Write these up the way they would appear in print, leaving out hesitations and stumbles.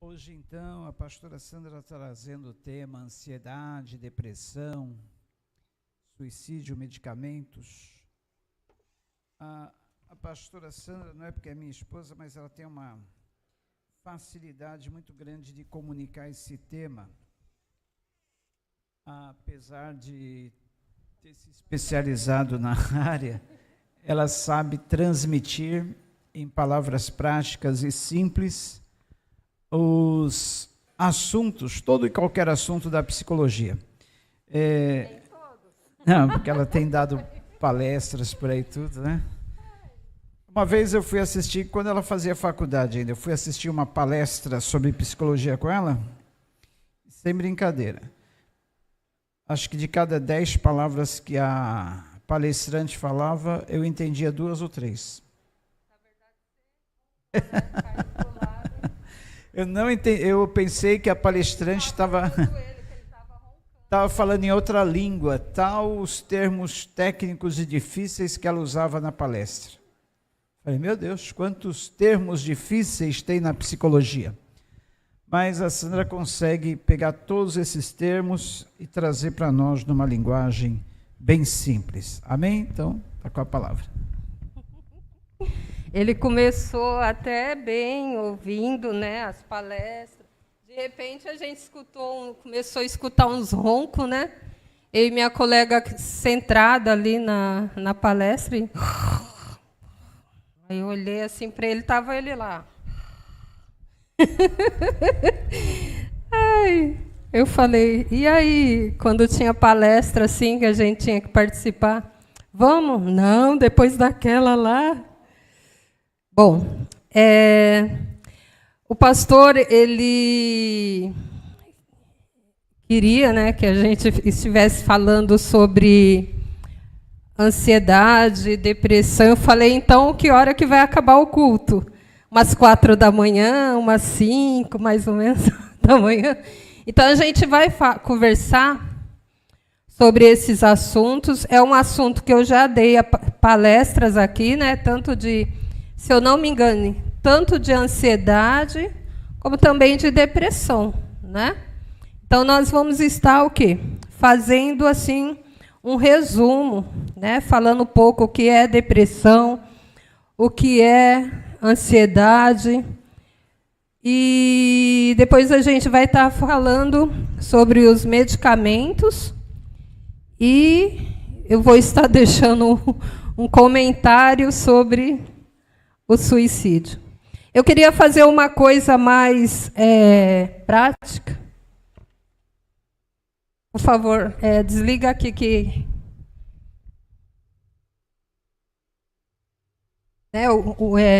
Hoje, então, a pastora Sandra está trazendo o tema ansiedade, depressão, suicídio, medicamentos. A pastora Sandra, não é porque é minha esposa, mas ela tem uma facilidade muito grande de comunicar esse tema. Apesar de ter se especializado na área, ela sabe transmitir em palavras práticas e simples os assuntos, todo e qualquer assunto da psicologia. Não, porque ela tem dado palestras por aí tudo, né? Uma vez eu fui assistir, quando ela fazia faculdade ainda, eu fui assistir uma palestra sobre psicologia com ela, sem brincadeira. Acho que de cada 10 palavras que a palestrante falava, eu entendia 2 ou 3. Eu não entendi, eu pensei que a palestrante estava falando em outra língua, tal os termos técnicos e difíceis que ela usava na palestra. Falei, meu Deus, quantos termos difíceis tem na psicologia. Mas a Sandra consegue pegar todos esses termos e trazer para nós numa linguagem bem simples. Amém? Então, está com a palavra. Ele começou até bem, ouvindo, né, as palestras. De repente, a gente começou a escutar uns roncos, né? Eu e minha colega centrada ali na palestra. E... Aí eu olhei assim para ele, estava ele lá. Ai, eu falei, e aí, quando tinha palestra assim, que a gente tinha que participar, vamos? Não, depois daquela lá. Bom, o pastor, ele queria, né, que a gente estivesse falando sobre ansiedade, depressão. Eu falei, então, que hora que vai acabar o culto? Umas 4 da manhã, umas 5, mais ou menos, da manhã. Então, a gente vai conversar sobre esses assuntos. É um assunto que eu já dei palestras aqui, né, tanto de, se eu não me engano, tanto de ansiedade, como também de depressão, né? Então, nós vamos estar o quê? Fazendo, assim, um resumo, né? Falando um pouco o que é depressão, o que é ansiedade. E depois a gente vai estar falando sobre os medicamentos. E eu vou estar deixando um comentário sobre o suicídio. Eu queria fazer uma coisa mais prática. Por favor, desliga aqui que...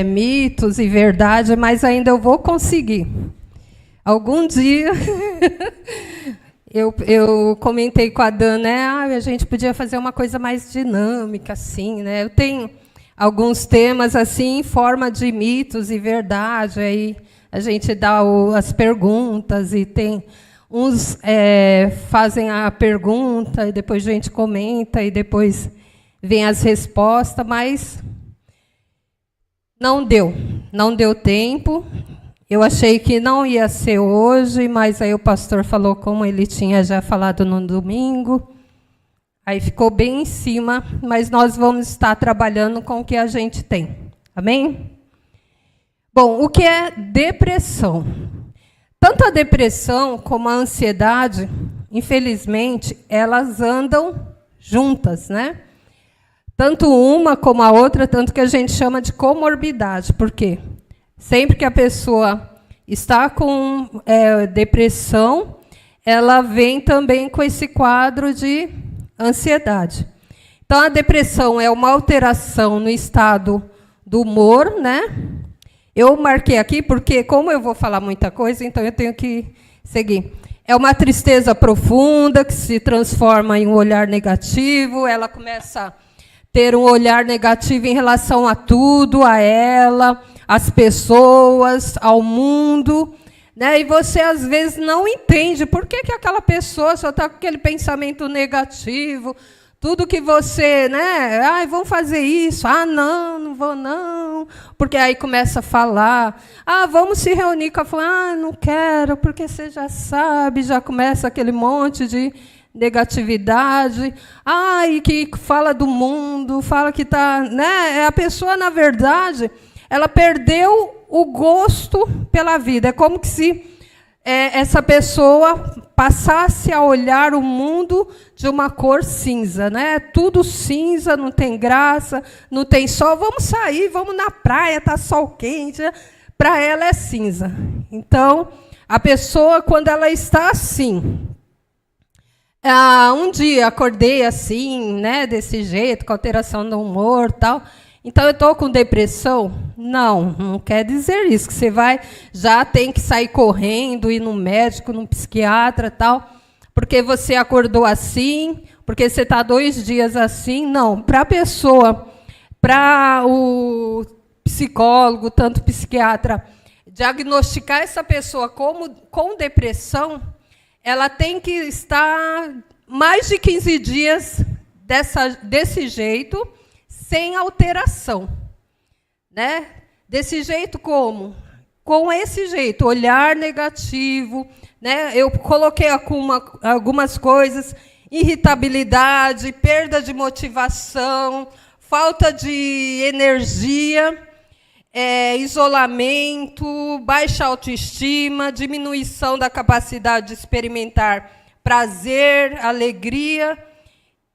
mitos e verdade, mas ainda eu vou conseguir. Algum dia... eu comentei com a Dan, né? A gente podia fazer uma coisa mais dinâmica, assim, né? Eu tenho alguns temas assim em forma de mitos e verdade. Aí a gente dá as perguntas e tem uns fazem a pergunta e depois a gente comenta e depois vem as respostas, mas não deu tempo. Eu achei que não ia ser hoje, mas aí o pastor falou como ele tinha já falado no domingo. Aí ficou bem em cima, mas nós vamos estar trabalhando com o que a gente tem. Amém? Bom, o que é depressão? Tanto a depressão como a ansiedade, infelizmente, elas andam juntas, né? Tanto uma como a outra, tanto que a gente chama de comorbidade. Por quê? Sempre que a pessoa está com depressão, ela vem também com esse quadro de ansiedade. Então, a depressão é uma alteração no estado do humor, né? Eu marquei aqui porque, como eu vou falar muita coisa, então eu tenho que seguir. É uma tristeza profunda que se transforma em um olhar negativo, ela começa a ter um olhar negativo em relação a tudo, a ela, às pessoas, ao mundo, né? E você, às vezes, não entende por que aquela pessoa só está com aquele pensamento negativo, Tudo que você, né? Ai, vamos fazer isso. Ah, não, não vou não. Porque aí começa a falar. Ah, vamos se reunir com a fulana. Ah, não quero, porque você já sabe, já começa aquele monte de negatividade. Ai, que fala do mundo, fala que está, né? A pessoa, na verdade, ela perdeu o gosto pela vida. É como que se essa pessoa passasse a olhar o mundo de uma cor cinza, né? Tudo cinza, não tem graça, não tem sol. Vamos sair, vamos na praia, está sol quente. Para ela é cinza. Então, a pessoa, quando ela está assim, um dia acordei assim, né, desse jeito, com alteração do humor, tal. Então, eu estou com depressão? Não quer dizer isso, que você já tem que sair correndo, ir no médico, no psiquiatra, tal, porque você acordou assim, porque você está 2 dias assim. Não, para a pessoa, para o psicólogo, tanto psiquiatra, diagnosticar essa pessoa com depressão, ela tem que estar mais de 15 dias desse jeito, sem alteração, né? Desse jeito como? Com esse jeito, olhar negativo, né? Eu coloquei algumas coisas: irritabilidade, perda de motivação, falta de energia, isolamento, baixa autoestima, diminuição da capacidade de experimentar prazer, alegria,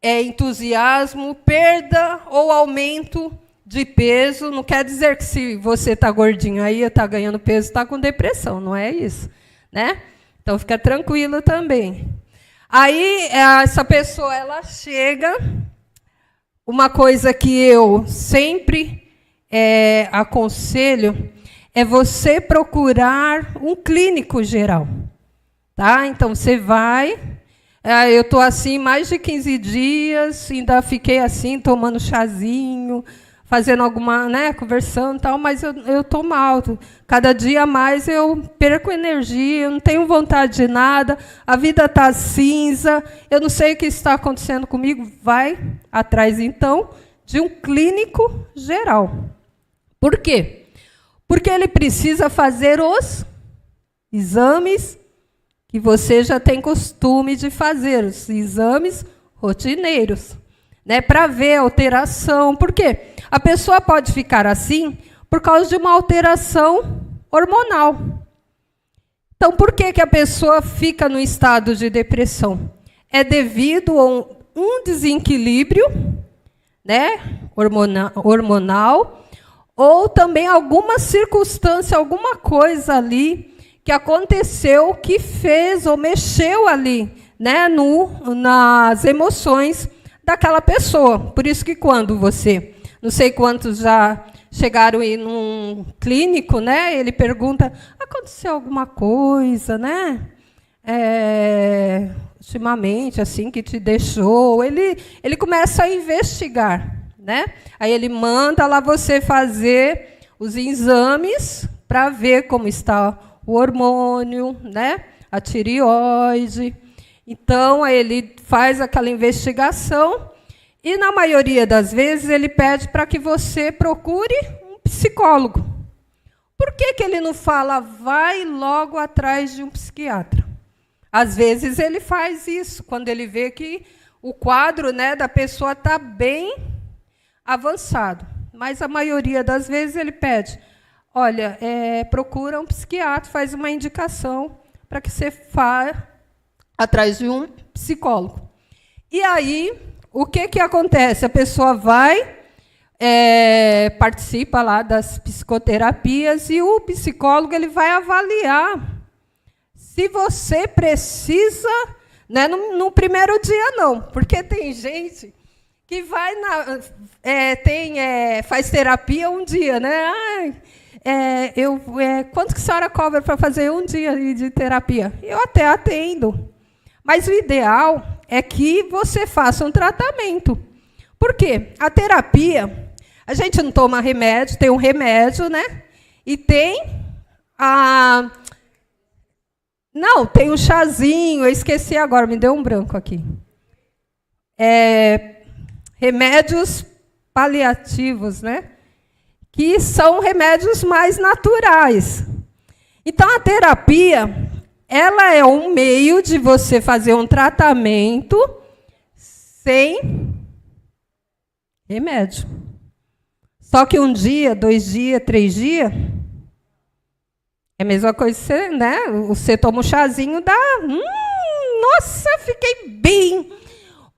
entusiasmo, perda ou aumento de peso. Não quer dizer que se você está gordinho aí, está ganhando peso, está com depressão, não é isso, né? Então, fica tranquilo também. Aí, essa pessoa, ela chega, uma coisa que eu sempre aconselho é você procurar um clínico geral, tá? Então, você vai... eu estou assim mais de 15 dias, ainda fiquei assim, tomando chazinho, fazendo alguma, né, conversando e tal, mas eu estou mal. Cada dia mais eu perco energia, eu não tenho vontade de nada, a vida está cinza, eu não sei o que está acontecendo comigo. Vai atrás, então, de um clínico geral. Por quê? Porque ele precisa fazer os exames que você já tem costume de fazer, os exames rotineiros, né, para ver a alteração. Por quê? A pessoa pode ficar assim por causa de uma alteração hormonal. Então, por que a pessoa fica no estado de depressão? É devido a um desequilíbrio, né, hormonal, ou também alguma circunstância, alguma coisa ali que aconteceu, que fez ou mexeu ali, né, nas emoções daquela pessoa. Por isso que quando você, não sei quantos já chegaram aí num clínico, né, ele pergunta: aconteceu alguma coisa, né? Ultimamente, assim, que te deixou. Ele começa a investigar, né? Aí ele manda lá você fazer os exames para ver como está o hormônio, né? A tireoide. Então, aí ele faz aquela investigação e, na maioria das vezes, ele pede para que você procure um psicólogo. Por que ele não fala, vai logo atrás de um psiquiatra? Às vezes, ele faz isso, quando ele vê que o quadro, né, da pessoa está bem avançado. Mas, a maioria das vezes, ele pede, olha, procura um psiquiatra, faz uma indicação para que você vá atrás de um psicólogo. E aí, o que acontece? A pessoa vai, participa lá das psicoterapias e o psicólogo ele vai avaliar se você precisa, né, no primeiro dia não, porque tem gente que vai faz terapia um dia, né? Quanto que a senhora cobra para fazer um dia de terapia? Eu até atendo. Mas o ideal é que você faça um tratamento. Por quê? A terapia, a gente não toma remédio, tem um remédio, né? E tem Não, tem um chazinho, eu esqueci agora, me deu um branco aqui. remédios paliativos, né? Que são remédios mais naturais. Então, a terapia, ela é um meio de você fazer um tratamento sem remédio. Só que 1 dia, 2 dias, 3 dias, é a mesma coisa que você, né? Você toma um chazinho, dá... nossa, fiquei bem.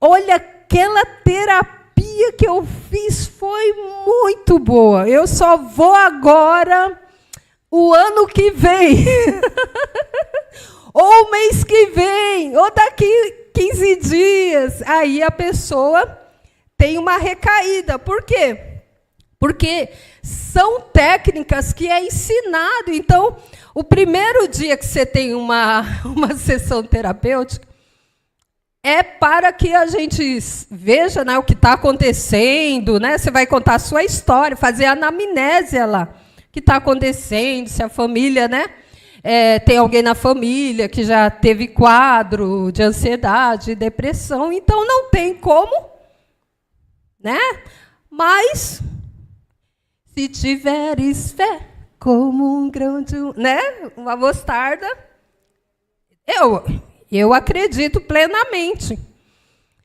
Olha, aquela terapia que eu fiz foi muito boa. Eu só vou agora o ano que vem. Ou o mês que vem, ou daqui 15 dias. Aí a pessoa tem uma recaída. Por quê? Porque são técnicas que é ensinado. Então, o primeiro dia que você tem uma sessão terapêutica é para que a gente veja, né, o que está acontecendo. Né? Você vai contar a sua história, fazer a anamnésia lá. O que está acontecendo, se a família... né? Tem alguém na família que já teve quadro de ansiedade, depressão, então não tem como, né? Mas, se tiveres fé, como um grão de... né? Uma mostarda, eu acredito plenamente.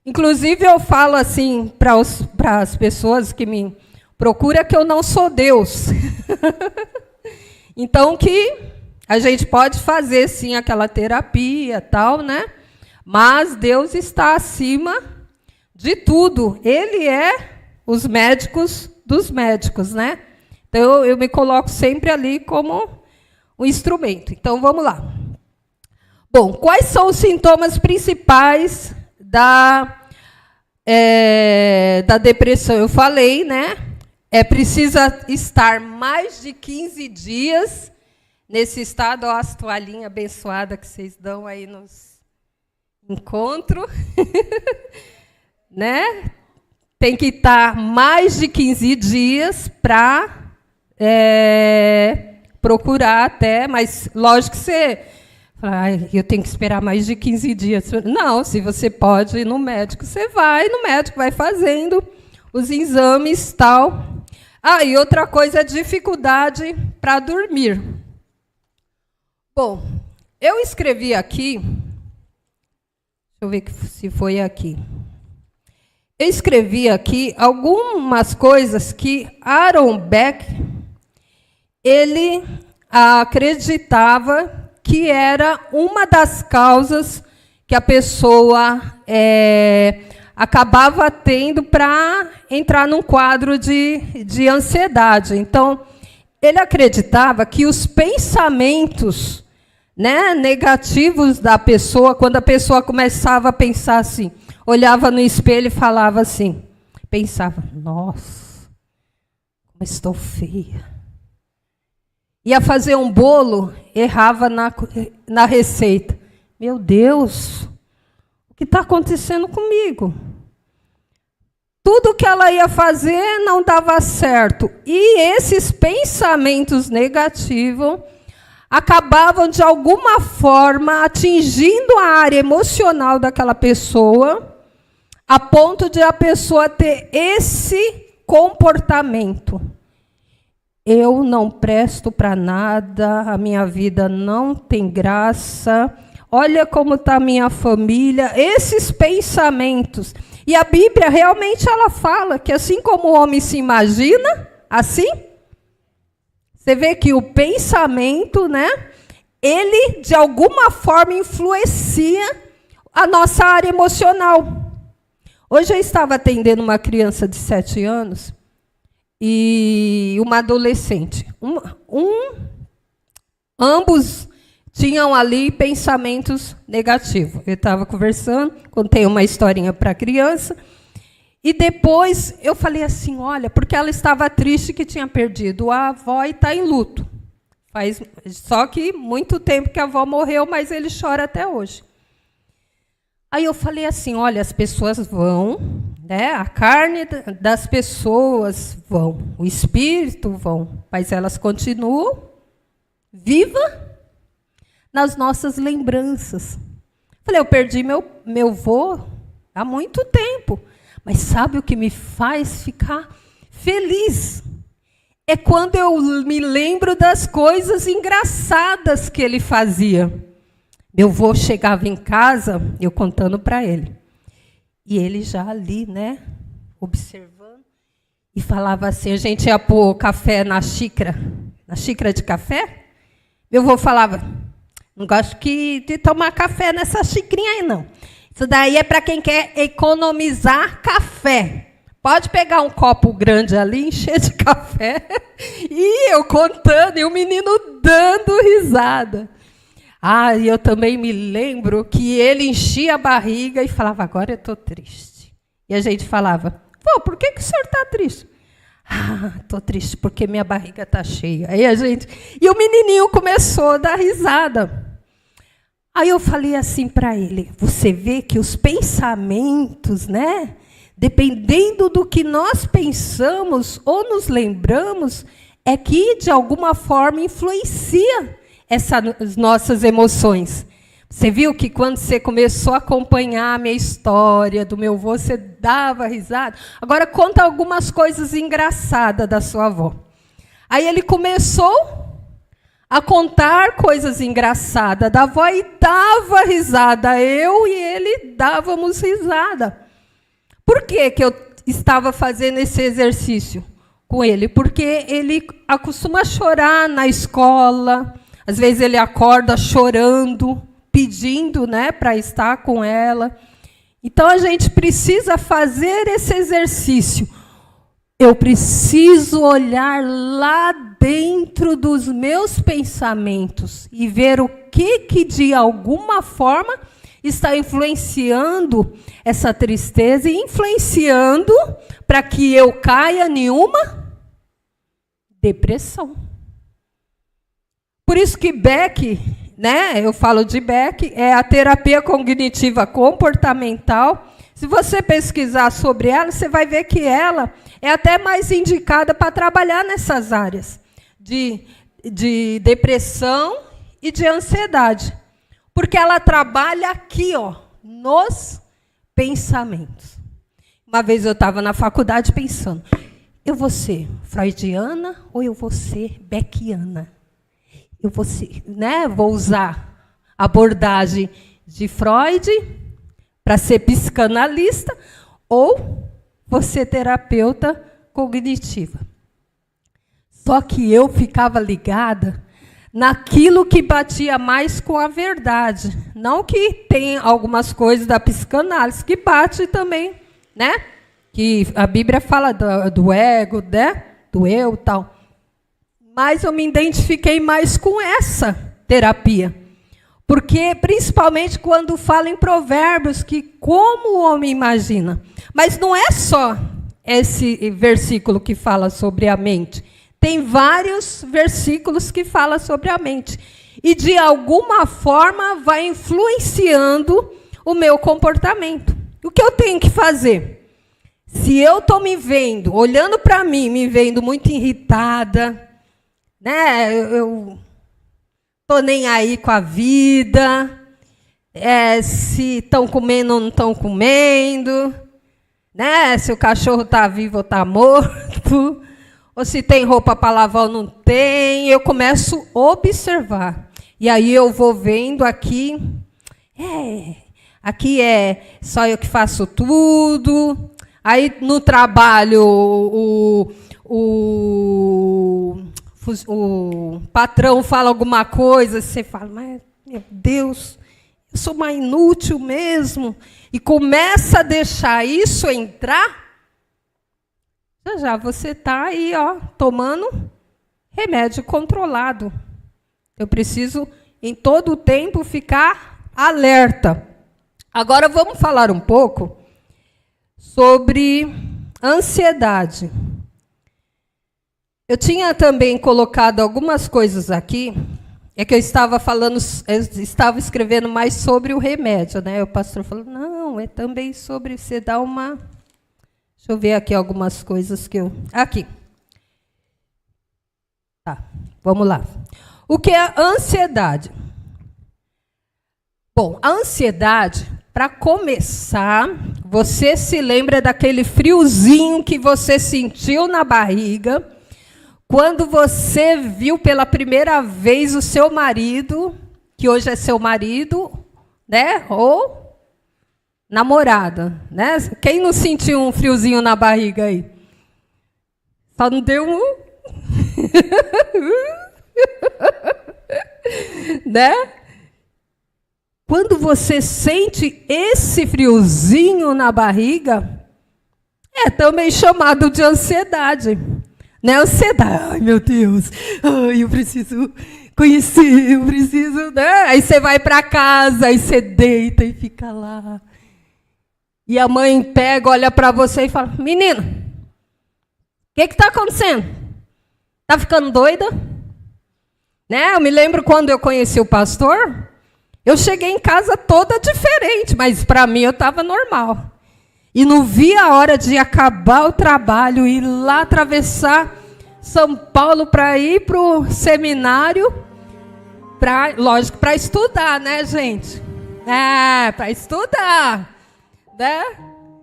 Inclusive, eu falo assim para as pessoas que me procuram que eu não sou Deus. Então, que... a gente pode fazer, sim, aquela terapia, tal, né? Mas Deus está acima de tudo. Ele é os médicos dos médicos, né? Então, eu me coloco sempre ali como um instrumento. Então, vamos lá. Bom, quais são os sintomas principais da depressão? Eu falei, né? Precisa estar mais de 15 dias... nesse estado, ó, as toalhinhas abençoadas que vocês dão aí nos encontros. Né? Tem que estar mais de 15 dias para procurar até, mas lógico que você... eu tenho que esperar mais de 15 dias. Não, se você pode ir no médico, você vai no médico, vai fazendo os exames e tal. E outra coisa, dificuldade para dormir. Bom, eu escrevi aqui, deixa eu ver se foi aqui. Eu escrevi aqui algumas coisas que Aaron Beck, ele acreditava que era uma das causas que a pessoa acabava tendo para entrar num quadro de ansiedade. Então, ele acreditava que os pensamentos, né, negativos da pessoa, quando a pessoa começava a pensar assim, olhava no espelho e falava assim, pensava, nossa, como estou feia. Ia fazer um bolo, errava na receita. Meu Deus, o que está acontecendo comigo? Tudo que ela ia fazer não dava certo. E esses pensamentos negativos acabavam, de alguma forma, atingindo a área emocional daquela pessoa, a ponto de a pessoa ter esse comportamento. Eu não presto para nada, a minha vida não tem graça, olha como está a minha família, esses pensamentos. E a Bíblia realmente ela fala que assim como o homem se imagina, assim, você vê que o pensamento, né, ele de alguma forma influencia a nossa área emocional. Hoje eu estava atendendo uma criança de 7 anos e uma adolescente. Ambos tinham ali pensamentos negativos. Eu estava conversando, contei uma historinha para a criança, e depois eu falei assim, olha, porque ela estava triste que tinha perdido a avó e está em luto. Só que muito tempo que a avó morreu, mas ele chora até hoje. Aí eu falei assim, olha, as pessoas vão, né, a carne das pessoas vão, o espírito vão, mas elas continuam vivas nas nossas lembranças. Falei, eu perdi meu avô há muito tempo, Mas sabe o que me faz ficar feliz? É quando eu me lembro das coisas engraçadas que ele fazia. Meu avô chegava em casa, eu contando para ele. E ele já ali, né, observando, e falava assim, a gente ia pôr café na xícara de café. Meu avô falava, não gosto de tomar café nessa xicrinha aí, não. Isso daí é para quem quer economizar café. Pode pegar um copo grande ali, encher de café. E eu contando, e o menino dando risada. E eu também me lembro que ele enchia a barriga e falava, agora eu estou triste. E a gente falava, pô, por que o senhor está triste? Estou triste porque minha barriga está cheia. E o menininho começou a dar risada. Aí eu falei assim para ele, você vê que os pensamentos, né? Dependendo do que nós pensamos ou nos lembramos, é que de alguma forma influencia essas nossas emoções. Você viu que quando você começou a acompanhar a minha história do meu avô, você dava risada? Agora conta algumas coisas engraçadas da sua avó. Aí ele começou a contar coisas engraçadas da avó e dava risada. Eu e ele dávamos risada. Por que eu estava fazendo esse exercício com ele? Porque ele acostuma chorar na escola. Às vezes ele acorda chorando, pedindo, né, para estar com ela. Então a gente precisa fazer esse exercício. Eu preciso olhar lá dentro dos meus pensamentos e ver o que de alguma forma está influenciando essa tristeza e influenciando para que eu caia em uma depressão. Por isso que Beck, né, eu falo de Beck, é a terapia cognitiva comportamental. Se você pesquisar sobre ela, você vai ver que ela é até mais indicada para trabalhar nessas áreas de depressão e de ansiedade. Porque ela trabalha aqui, nos pensamentos. Uma vez eu estava na faculdade pensando, eu vou ser freudiana ou eu vou ser beckiana? Eu vou ser, né? Vou usar a abordagem de Freud para ser psicanalista ou vou ser terapeuta cognitiva. Só que eu ficava ligada naquilo que batia mais com a verdade. Não que tem algumas coisas da psicanálise que bate também, né? Que a Bíblia fala do ego, né? Do eu e tal. Mas eu me identifiquei mais com essa terapia. Porque, principalmente quando fala em Provérbios, que como o homem imagina. Mas não é só esse versículo que fala sobre a mente. Tem vários versículos que falam sobre a mente. E, de alguma forma, vai influenciando o meu comportamento. O que eu tenho que fazer? Se eu estou me vendo, olhando para mim, me vendo muito irritada, né? Eu estou nem aí com a vida, se estão comendo ou não estão comendo, né? Se o cachorro está vivo ou está morto, ou se tem roupa para lavar ou não tem, eu começo a observar. E aí eu vou vendo aqui, aqui é só eu que faço tudo. Aí no trabalho o patrão fala alguma coisa, você fala, mas, meu Deus, eu sou uma inútil mesmo. E começa a deixar isso entrar, já você está aí, tomando remédio controlado. Eu preciso, em todo o tempo, ficar alerta. Agora, vamos falar um pouco sobre ansiedade. Eu tinha também colocado algumas coisas aqui, é que eu estava escrevendo mais sobre o remédio, né? O pastor falou, não, é também sobre você dar uma... Deixa eu ver aqui algumas coisas que eu... Aqui. Tá, vamos lá. O que é ansiedade? Bom, a ansiedade para começar, você se lembra daquele friozinho que você sentiu na barriga quando você viu pela primeira vez o seu marido, que hoje é seu marido, né? Ou namorada, né? Quem não sentiu um friozinho na barriga aí? Só não deu um... né? Quando você sente esse friozinho na barriga, é também chamado de ansiedade. Né? Ansiedade. Ai, meu Deus. Ai, eu preciso conhecer, eu preciso... Né? Aí você vai para casa, aí você deita e fica lá. E a mãe pega, olha para você e fala, menino, o que está acontecendo? Está ficando doida? Né? Eu me lembro quando eu conheci o pastor... Eu cheguei em casa toda diferente, mas para mim eu estava normal. E não vi a hora de acabar o trabalho, ir lá atravessar São Paulo para ir para o seminário, lógico, para estudar, né, gente? Para estudar, né?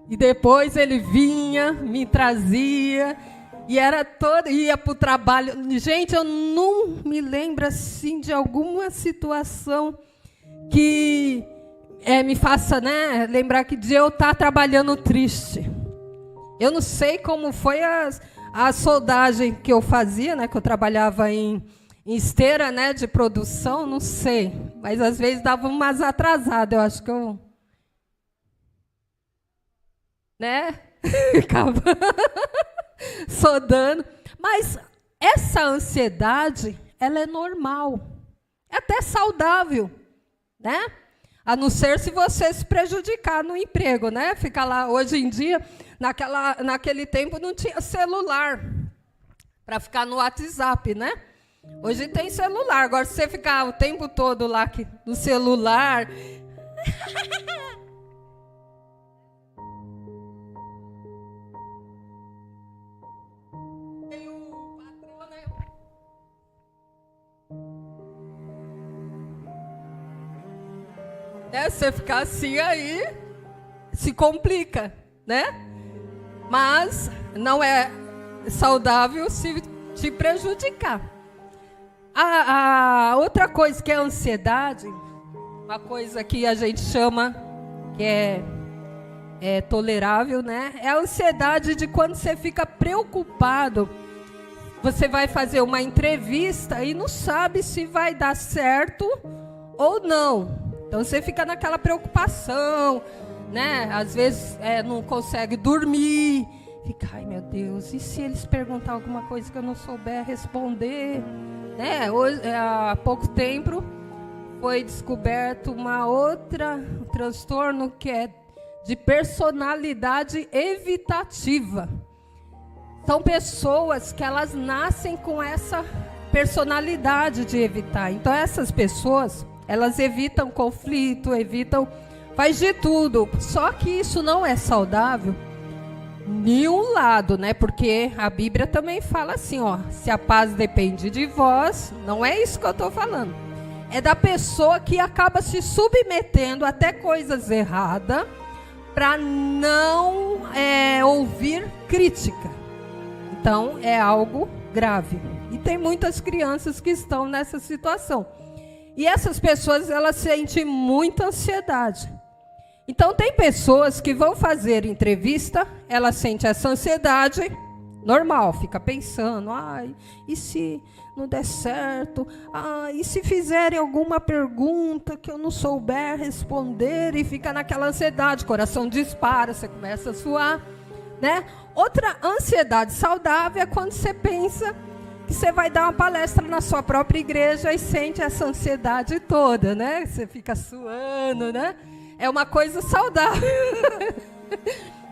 E depois ele vinha, me trazia, e era todo, ia para o trabalho. Gente, eu não me lembro assim de alguma situação que me faça, né, lembrar que de eu estar trabalhando triste. Eu não sei como foi a soldagem que eu fazia, né, que eu trabalhava em esteira, né, de produção, não sei. Mas às vezes dava umas atrasadas, eu acho que eu... né, ficava sodando. Mas essa ansiedade, ela é normal, é até saudável. Né? A não ser se você se prejudicar no emprego, né? Ficar lá, hoje em dia, naquele tempo não tinha celular para ficar no WhatsApp, né? Hoje tem celular, agora se você ficar o tempo todo lá no celular... Você ficar assim aí, se complica, né? Mas não é saudável se te prejudicar. A outra coisa que é a ansiedade, uma coisa que a gente chama que é tolerável, né? É a ansiedade de quando você fica preocupado. Você vai fazer uma entrevista e não sabe se vai dar certo ou não. Então você fica naquela preocupação, né? Às vezes não consegue dormir, fica, ai meu Deus, e se eles perguntar alguma coisa que eu não souber responder? Né? Hoje, há pouco tempo foi descoberto um transtorno que é de personalidade evitativa. São pessoas que elas nascem com essa personalidade de evitar. Então essas pessoas... elas evitam conflito, faz de tudo. Só que isso não é saudável, nenhum lado, né? Porque a Bíblia também fala assim, ó, se a paz depende de vós, não é isso que eu estou falando. É da pessoa que acaba se submetendo até coisas erradas para não ouvir crítica. Então, é algo grave. E tem muitas crianças que estão nessa situação. E essas pessoas, elas sentem muita ansiedade. Então, tem pessoas que vão fazer entrevista, ela sente essa ansiedade, normal, fica pensando, ai, e se não der certo? Ai, e se fizerem alguma pergunta que eu não souber responder? E fica naquela ansiedade, coração dispara, você começa a suar, né? Outra ansiedade saudável é quando você pensa... que você vai dar uma palestra na sua própria igreja e sente essa ansiedade toda, né? Você fica suando, né? É uma coisa saudável.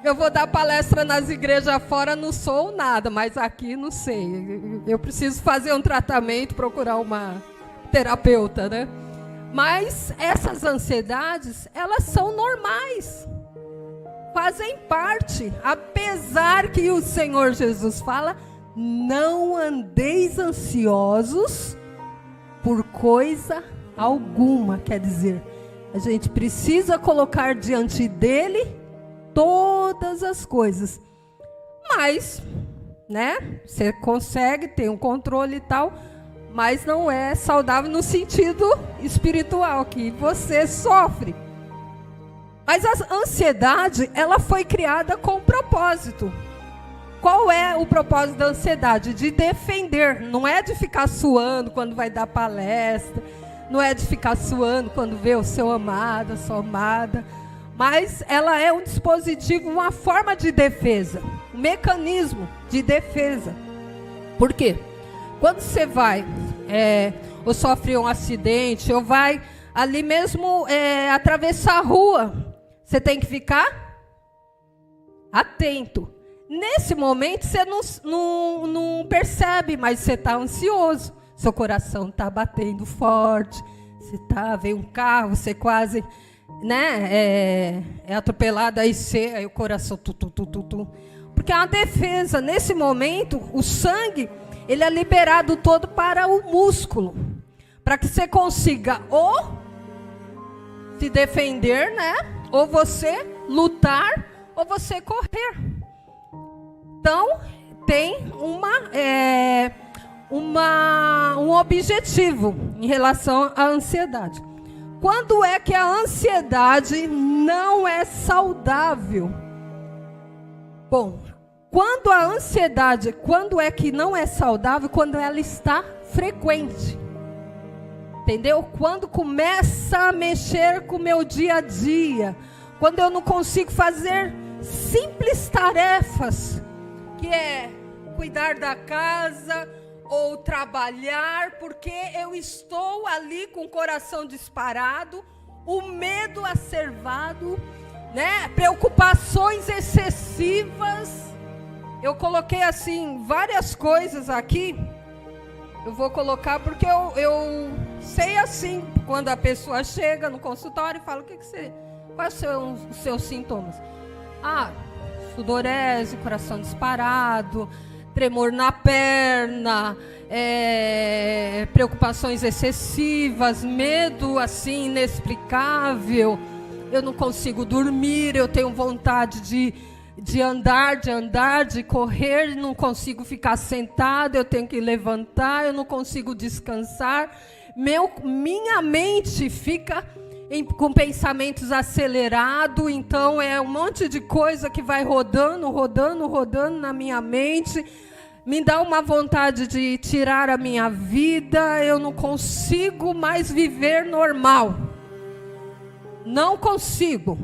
Eu vou dar palestra nas igrejas fora, não sou nada, mas aqui não sei. Eu preciso fazer um tratamento, procurar uma terapeuta, né? Mas essas ansiedades, elas são normais. Fazem parte, apesar que o Senhor Jesus fala... não andeis ansiosos por coisa alguma, quer dizer, A gente precisa colocar diante dele todas as coisas. Mas, né, você consegue ter um controle e tal, mas não é saudável no sentido espiritual, que você sofre. Mas a ansiedade, ela foi criada com um propósito. Qual é o propósito da ansiedade? De defender, não é de ficar suando quando vai dar palestra, não é de ficar suando quando vê o seu amado, a sua amada, mas ela é um dispositivo, uma forma de defesa, um mecanismo de defesa. Por quê? Quando você vai, ou sofre um acidente, ou vai ali mesmo atravessar a rua, você tem que ficar atento. Nesse momento, você não percebe, mas você está ansioso. Seu coração está batendo forte. Vem um carro, você quase, né, é atropelado, aí o coração... Porque é uma defesa. Nesse momento, o sangue, ele é liberado todo para o músculo. Para que você consiga ou se defender, né? Ou você lutar, ou você correr. Então, tem um objetivo em relação à ansiedade. Quando é que a ansiedade não é saudável? Bom, quando é que não é saudável? Quando ela está frequente. Entendeu? Quando começa a mexer com o meu dia a dia. Quando eu não consigo fazer simples tarefas, que é cuidar da casa ou trabalhar, porque eu estou ali com o coração disparado, o medo acervado, né? Preocupações excessivas. Eu coloquei assim várias coisas aqui. Eu vou colocar porque eu sei assim, quando a pessoa chega no consultório e fala, quais são os seus sintomas? Sudorese, coração disparado, tremor na perna, preocupações excessivas, medo assim inexplicável, eu não consigo dormir, eu tenho vontade de andar, de correr, não consigo ficar sentado, eu tenho que levantar, eu não consigo descansar, minha mente fica com pensamentos acelerados, então é um monte de coisa que vai rodando na minha mente, me dá uma vontade de tirar a minha vida, eu não consigo mais viver normal, não consigo,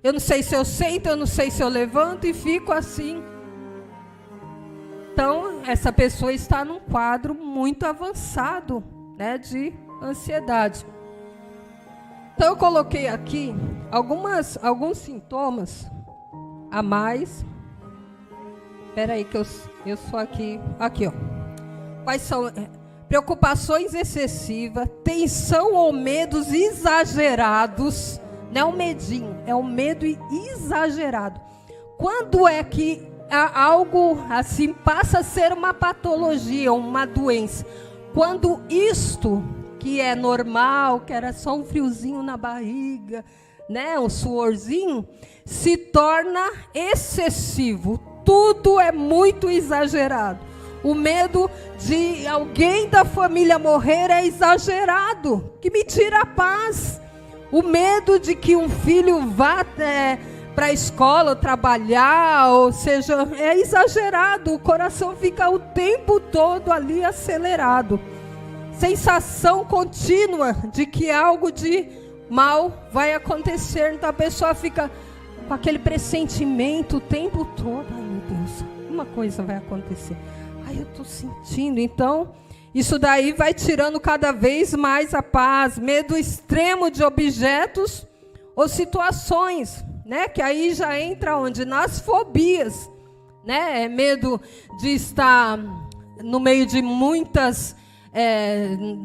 eu não sei se eu sento, eu não sei se eu levanto e fico assim. Então, essa pessoa está num quadro muito avançado, né, de ansiedade. Então, eu coloquei aqui alguns sintomas a mais. Espera aí que eu sou aqui. Aqui, ó. Quais são? Preocupações excessivas, tensão ou medos exagerados. Não é um medinho, é um medo exagerado. Quando é que algo assim passa a ser uma patologia, uma doença? Quando isto que é normal, que era só um friozinho na barriga, né, um suorzinho, se torna excessivo. Tudo é muito exagerado. O medo de alguém da família morrer é exagerado, que me tira a paz. O medo de que um filho vá para a escola trabalhar, ou seja, é exagerado. O coração fica o tempo todo ali acelerado. Sensação contínua de que algo de mal vai acontecer. Então a pessoa fica com aquele pressentimento o tempo todo. Ai, meu Deus, uma coisa vai acontecer. Ai, eu estou sentindo. Então, isso daí vai tirando cada vez mais a paz. Medo extremo de objetos ou situações, né? Que aí já entra onde? Nas fobias, né? É medo de estar no meio de muitas...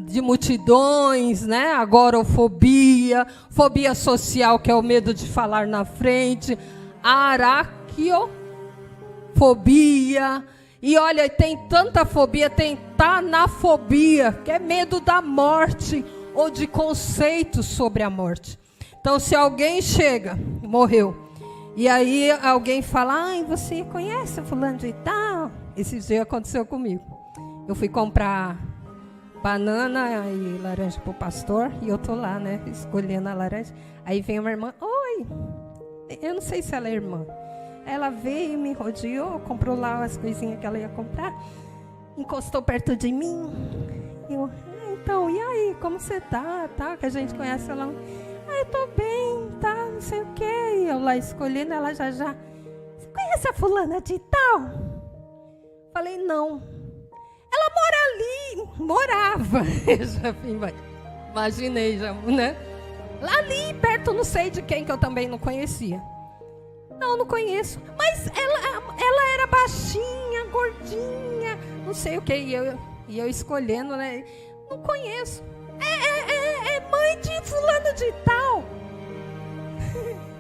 de multidões, né? Agorafobia, fobia social, que é o medo de falar na frente, araquiofobia, e olha, tem tanta fobia, tem tanafobia, que é medo da morte, ou de conceitos sobre a morte. Então, se alguém chega, morreu, e aí alguém fala, ai, você conhece o fulano de tal? Esse dia aconteceu comigo. Eu fui comprar banana e laranja para o pastor, e eu estou lá, né, escolhendo a laranja. Aí vem uma irmã, oi, eu não sei se ela é irmã. Ela veio, me rodeou, comprou lá as coisinhas que ela ia comprar, encostou perto de mim. Eu, então, e aí, como você tá? Que a gente conhece ela. Eu tô bem, tá, não sei o quê. E eu lá escolhendo, ela já. Você conhece a fulana de tal? Falei, não. Ela mora ali. Morava. Eu já imaginei, já, né? Lá ali, perto, não sei de quem, que eu também não conhecia. Não conheço. Mas ela era baixinha, gordinha, não sei o quê. E eu escolhendo, né? Não conheço. É mãe de fulano de tal.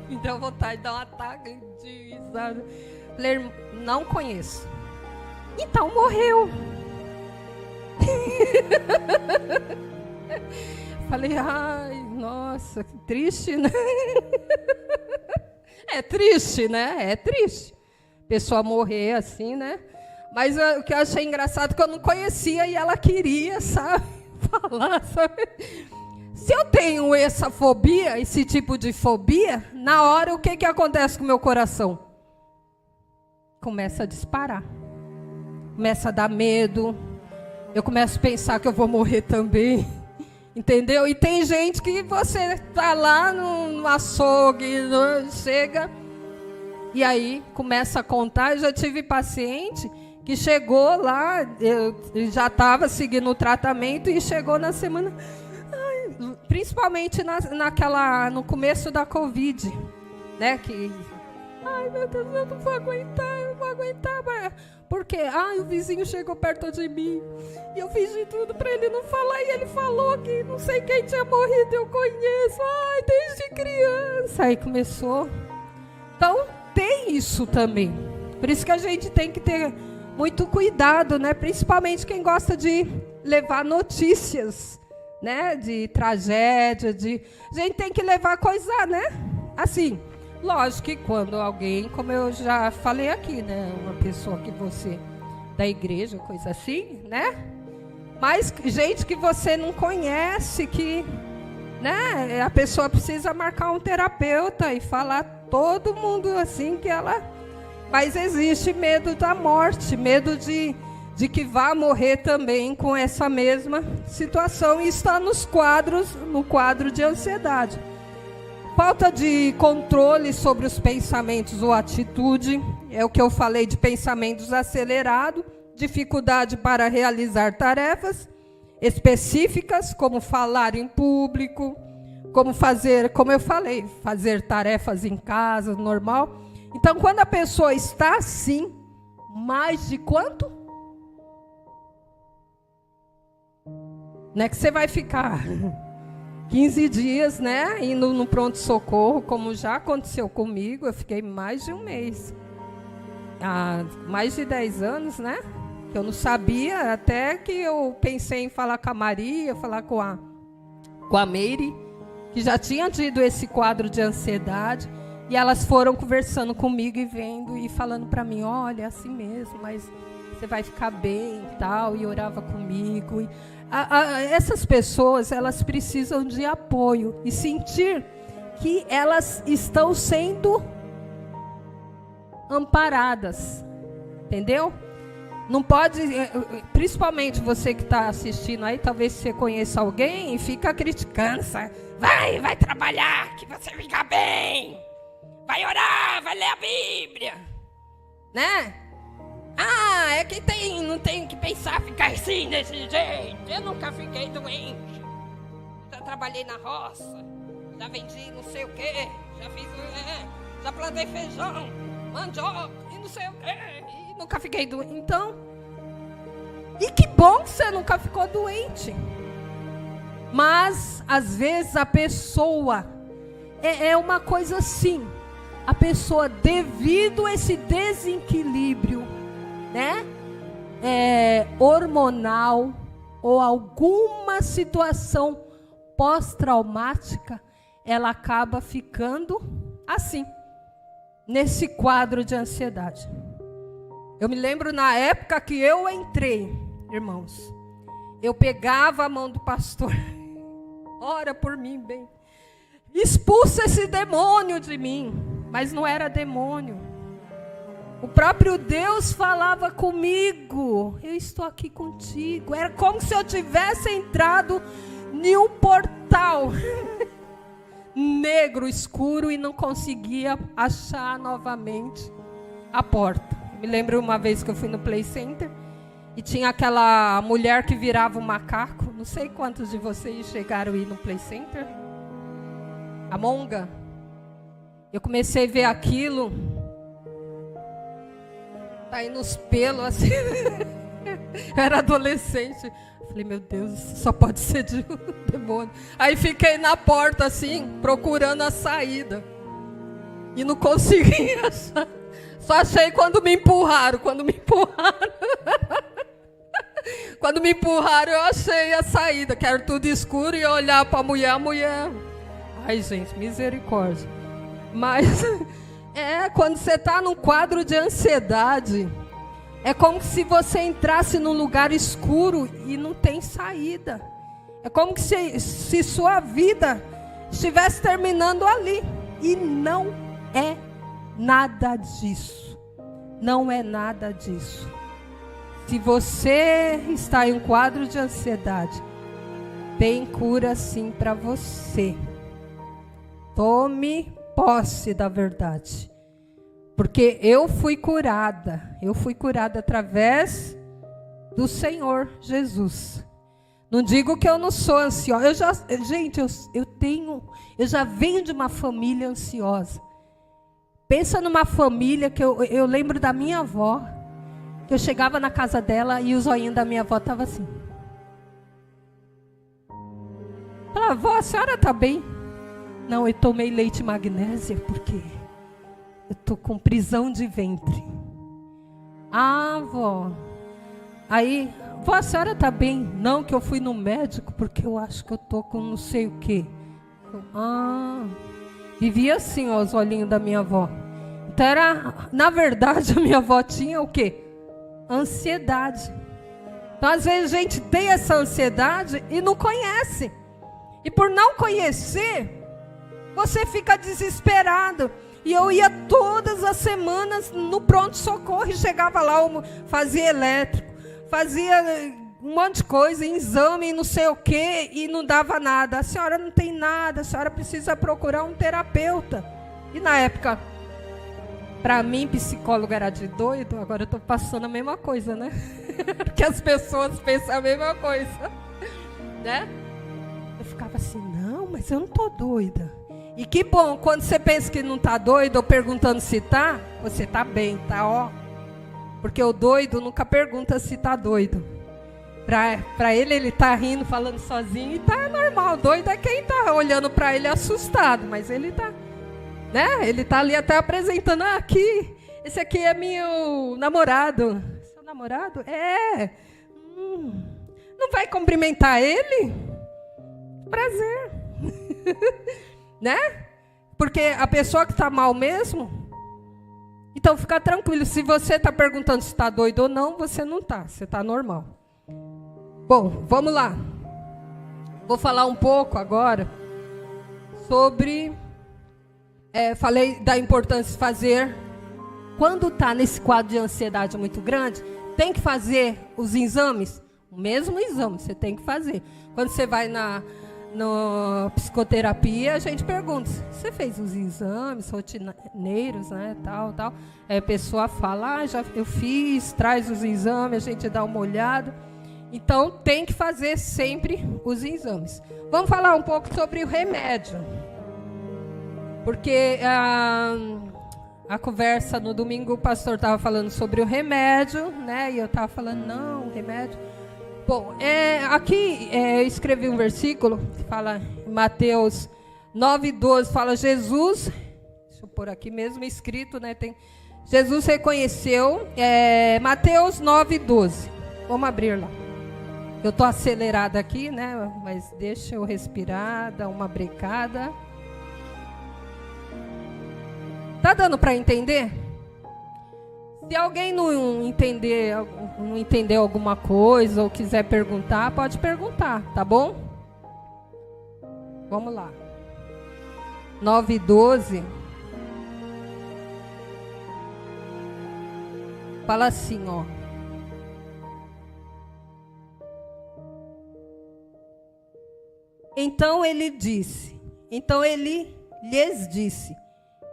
Me deu vontade de dar um ataque de, sabe? Falei, não conheço. Então morreu. Falei, ai, nossa, que triste, né? É triste, né? É triste. Pessoa morrer assim, né? Mas o que eu achei engraçado é que eu não conhecia e ela queria, sabe? Falar, sabe? Se eu tenho essa fobia, esse tipo de fobia, na hora o que acontece com o meu coração? Começa a disparar. Começa a dar medo. Eu começo a pensar que eu vou morrer também. Entendeu? E tem gente que você está lá no açougue, chega, e aí começa a contar. Eu já tive paciente que chegou lá, eu já estava seguindo o tratamento e chegou na semana, principalmente no começo da Covid, né? Que, ai meu Deus, eu não vou aguentar. Porque, o vizinho chegou perto de mim e eu fiz de tudo para ele não falar e ele falou que não sei quem tinha morrido, eu conheço, desde criança. Aí começou. Então, tem isso também. Por isso que a gente tem que ter muito cuidado, né? Principalmente quem gosta de levar notícias, né? De tragédia, a gente tem que levar coisa, né? Assim. Lógico que quando alguém, como eu já falei aqui, né, uma pessoa que você, da igreja, coisa assim, né? Mas gente que você não conhece, que, né, a pessoa precisa marcar um terapeuta e falar todo mundo assim que ela... Mas existe medo da morte, medo de que vá morrer também com essa mesma situação, e está no quadro de ansiedade. Falta de controle sobre os pensamentos ou atitude, é o que eu falei de pensamentos acelerados, dificuldade para realizar tarefas específicas, como falar em público, como eu falei, fazer tarefas em casa, normal. Então, quando a pessoa está assim, mais de quanto? Não é que você vai ficar 15 dias, né, indo no pronto-socorro, como já aconteceu comigo. Eu fiquei mais de um mês. Há mais de 10 anos, né? Eu não sabia, até que eu pensei em falar com a Maria, falar com a Meire, que já tinha tido esse quadro de ansiedade. E elas foram conversando comigo e vendo e falando para mim, olha, é assim mesmo, mas você vai ficar bem e tal. E orava comigo. E essas pessoas, elas precisam de apoio e sentir que elas estão sendo amparadas, entendeu? Não pode, principalmente você que está assistindo aí, talvez você conheça alguém e fica criticando, sabe? Vai trabalhar, que você fica bem, vai orar, vai ler a Bíblia, né? É que não tem que pensar, ficar assim, desse jeito. Eu nunca fiquei doente. Já trabalhei na roça. Já vendi não sei o quê. Já fiz... já plantei feijão, mandioca e não sei o quê. E nunca fiquei doente. Então... E que bom que você nunca ficou doente. Mas, às vezes, a pessoa... É uma coisa assim. A pessoa, devido a esse desequilíbrio, né, hormonal ou alguma situação pós-traumática, ela acaba ficando assim, nesse quadro de ansiedade. Eu me lembro na época que eu entrei, irmãos, eu pegava a mão do pastor, ora por mim, bem, expulsa esse demônio de mim, mas não era demônio. O próprio Deus falava comigo, eu estou aqui contigo. Era como se eu tivesse entrado em um portal negro, escuro, e não conseguia achar novamente a porta. Me lembro uma vez que eu fui no Play Center e tinha aquela mulher que virava um macaco. Não sei quantos de vocês chegaram a ir no Play Center. A monga. Eu comecei a ver aquilo, tá aí nos pelos assim. Eu era adolescente. Falei, meu Deus, só pode ser de um demônio. Aí fiquei na porta assim, procurando a saída. E não consegui achar. Só achei quando me empurraram. Quando me empurraram, eu achei a saída, que era tudo escuro, e eu olhar para a mulher. Ai, gente, misericórdia. Mas quando você está num quadro de ansiedade, é como se você entrasse num lugar escuro e não tem saída. É como se sua vida estivesse terminando ali. E não é nada disso. Não é nada disso. Se você está em um quadro de ansiedade, tem cura sim para você. Tome posse da verdade. Porque eu fui curada através do Senhor Jesus. Não digo que eu não sou ansiosa. Eu já venho de uma família ansiosa. Pensa numa família que eu lembro da minha avó, que eu chegava na casa dela e o zoinho da minha avó estava assim. Falava, avó, a senhora está bem? Não, eu tomei leite magnésia porque eu estou com prisão de ventre. Ah, vó. Aí, vó, a senhora está bem? Não, que eu fui no médico porque eu acho que eu estou com não sei o quê. Vivia assim, ó, os olhinhos da minha avó. Então na verdade, a minha avó tinha o quê? Ansiedade. Então, às vezes, a gente tem essa ansiedade e não conhece. E por não conhecer, você fica desesperado. E eu ia todas as semanas no pronto-socorro e chegava lá, fazia elétrico, fazia um monte de coisa, exame, não sei o quê, e não dava nada. A senhora não tem nada, a senhora precisa procurar um terapeuta. E na época, para mim, psicólogo era de doido, agora eu estou passando a mesma coisa, né? Porque as pessoas pensam a mesma coisa, né? Eu ficava assim, não, mas eu não estou doida. E que bom, quando você pensa que não está doido, ou perguntando se está, você está bem, tá, ó. Porque o doido nunca pergunta se está doido. Para ele está rindo, falando sozinho, e está normal. Doido é quem está olhando para ele assustado, mas ele está, né? Ele está ali até apresentando, aqui, esse aqui é meu namorado. Seu namorado? É. Não vai cumprimentar ele? Prazer. Né? Porque a pessoa que está mal mesmo, então fica tranquilo, se você está perguntando se está doido ou não, você não está, você está normal. Bom, vamos lá. Vou falar um pouco agora sobre, falei da importância de fazer, quando está nesse quadro de ansiedade muito grande, tem que fazer os exames, o mesmo exame você tem que fazer. Quando você vai na psicoterapia, a gente pergunta, você fez os exames rotineiros, né, tal. Aí a pessoa fala, eu fiz, traz os exames, a gente dá uma olhada. Então, tem que fazer sempre os exames. Vamos falar um pouco sobre o remédio. Porque a conversa no domingo, o pastor estava falando sobre o remédio, né, e eu estava falando, não, o remédio... Bom, aqui eu escrevi um versículo que fala em Mateus 9:12, fala Jesus, deixa eu pôr aqui mesmo escrito, né? Jesus reconheceu, Mateus 9:12. Vamos abrir lá. Eu estou acelerada aqui, né? Mas deixa eu respirar, dar uma brecada. Tá dando para entender? Se alguém não entender alguma coisa ou quiser perguntar, pode perguntar, tá bom? Vamos lá. 9:12. Fala assim, ó. Então ele lhes disse,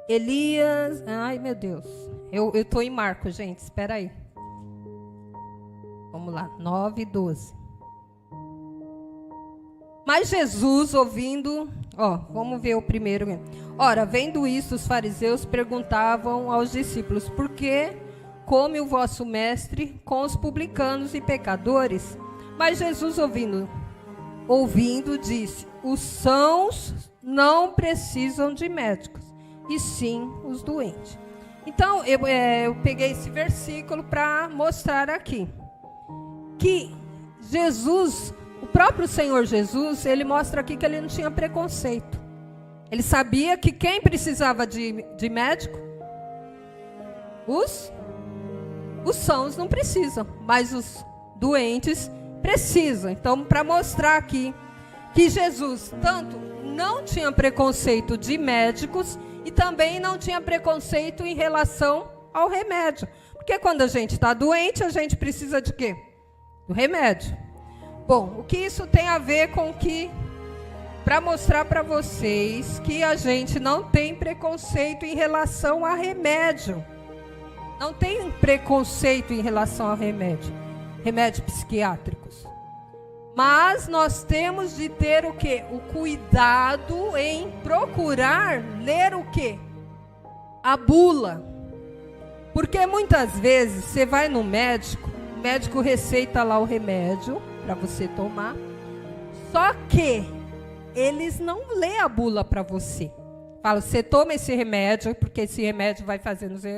Elias... Ai, meu Deus. Eu estou em Marcos, gente, espera aí. Vamos lá, 9:12. Mas Jesus, ouvindo... vamos ver o primeiro. Ora, vendo isso, os fariseus perguntavam aos discípulos, por que come o vosso mestre com os publicanos e pecadores? Mas Jesus, ouvindo, disse, os sãos não precisam de médicos, e sim os doentes. Então, eu peguei esse versículo para mostrar aqui, que Jesus, o próprio Senhor Jesus, ele mostra aqui que ele não tinha preconceito. Ele sabia que quem precisava de médico? Os sãos não precisam, mas os doentes precisam. Então, para mostrar aqui que Jesus tanto não tinha preconceito de médicos e também não tinha preconceito em relação ao remédio. Porque quando a gente está doente, a gente precisa de quê? Do remédio. Bom, o que isso tem a ver com que... Para mostrar para vocês que a gente não tem preconceito em relação a remédio. Não tem preconceito em relação a remédios psiquiátricos. Mas nós temos de ter o quê? O cuidado em procurar ler o quê? A bula. Porque muitas vezes você vai no médico, o médico receita lá o remédio para você tomar, só que eles não lê a bula para você. Fala, você toma esse remédio, porque esse remédio vai fazer, não sei,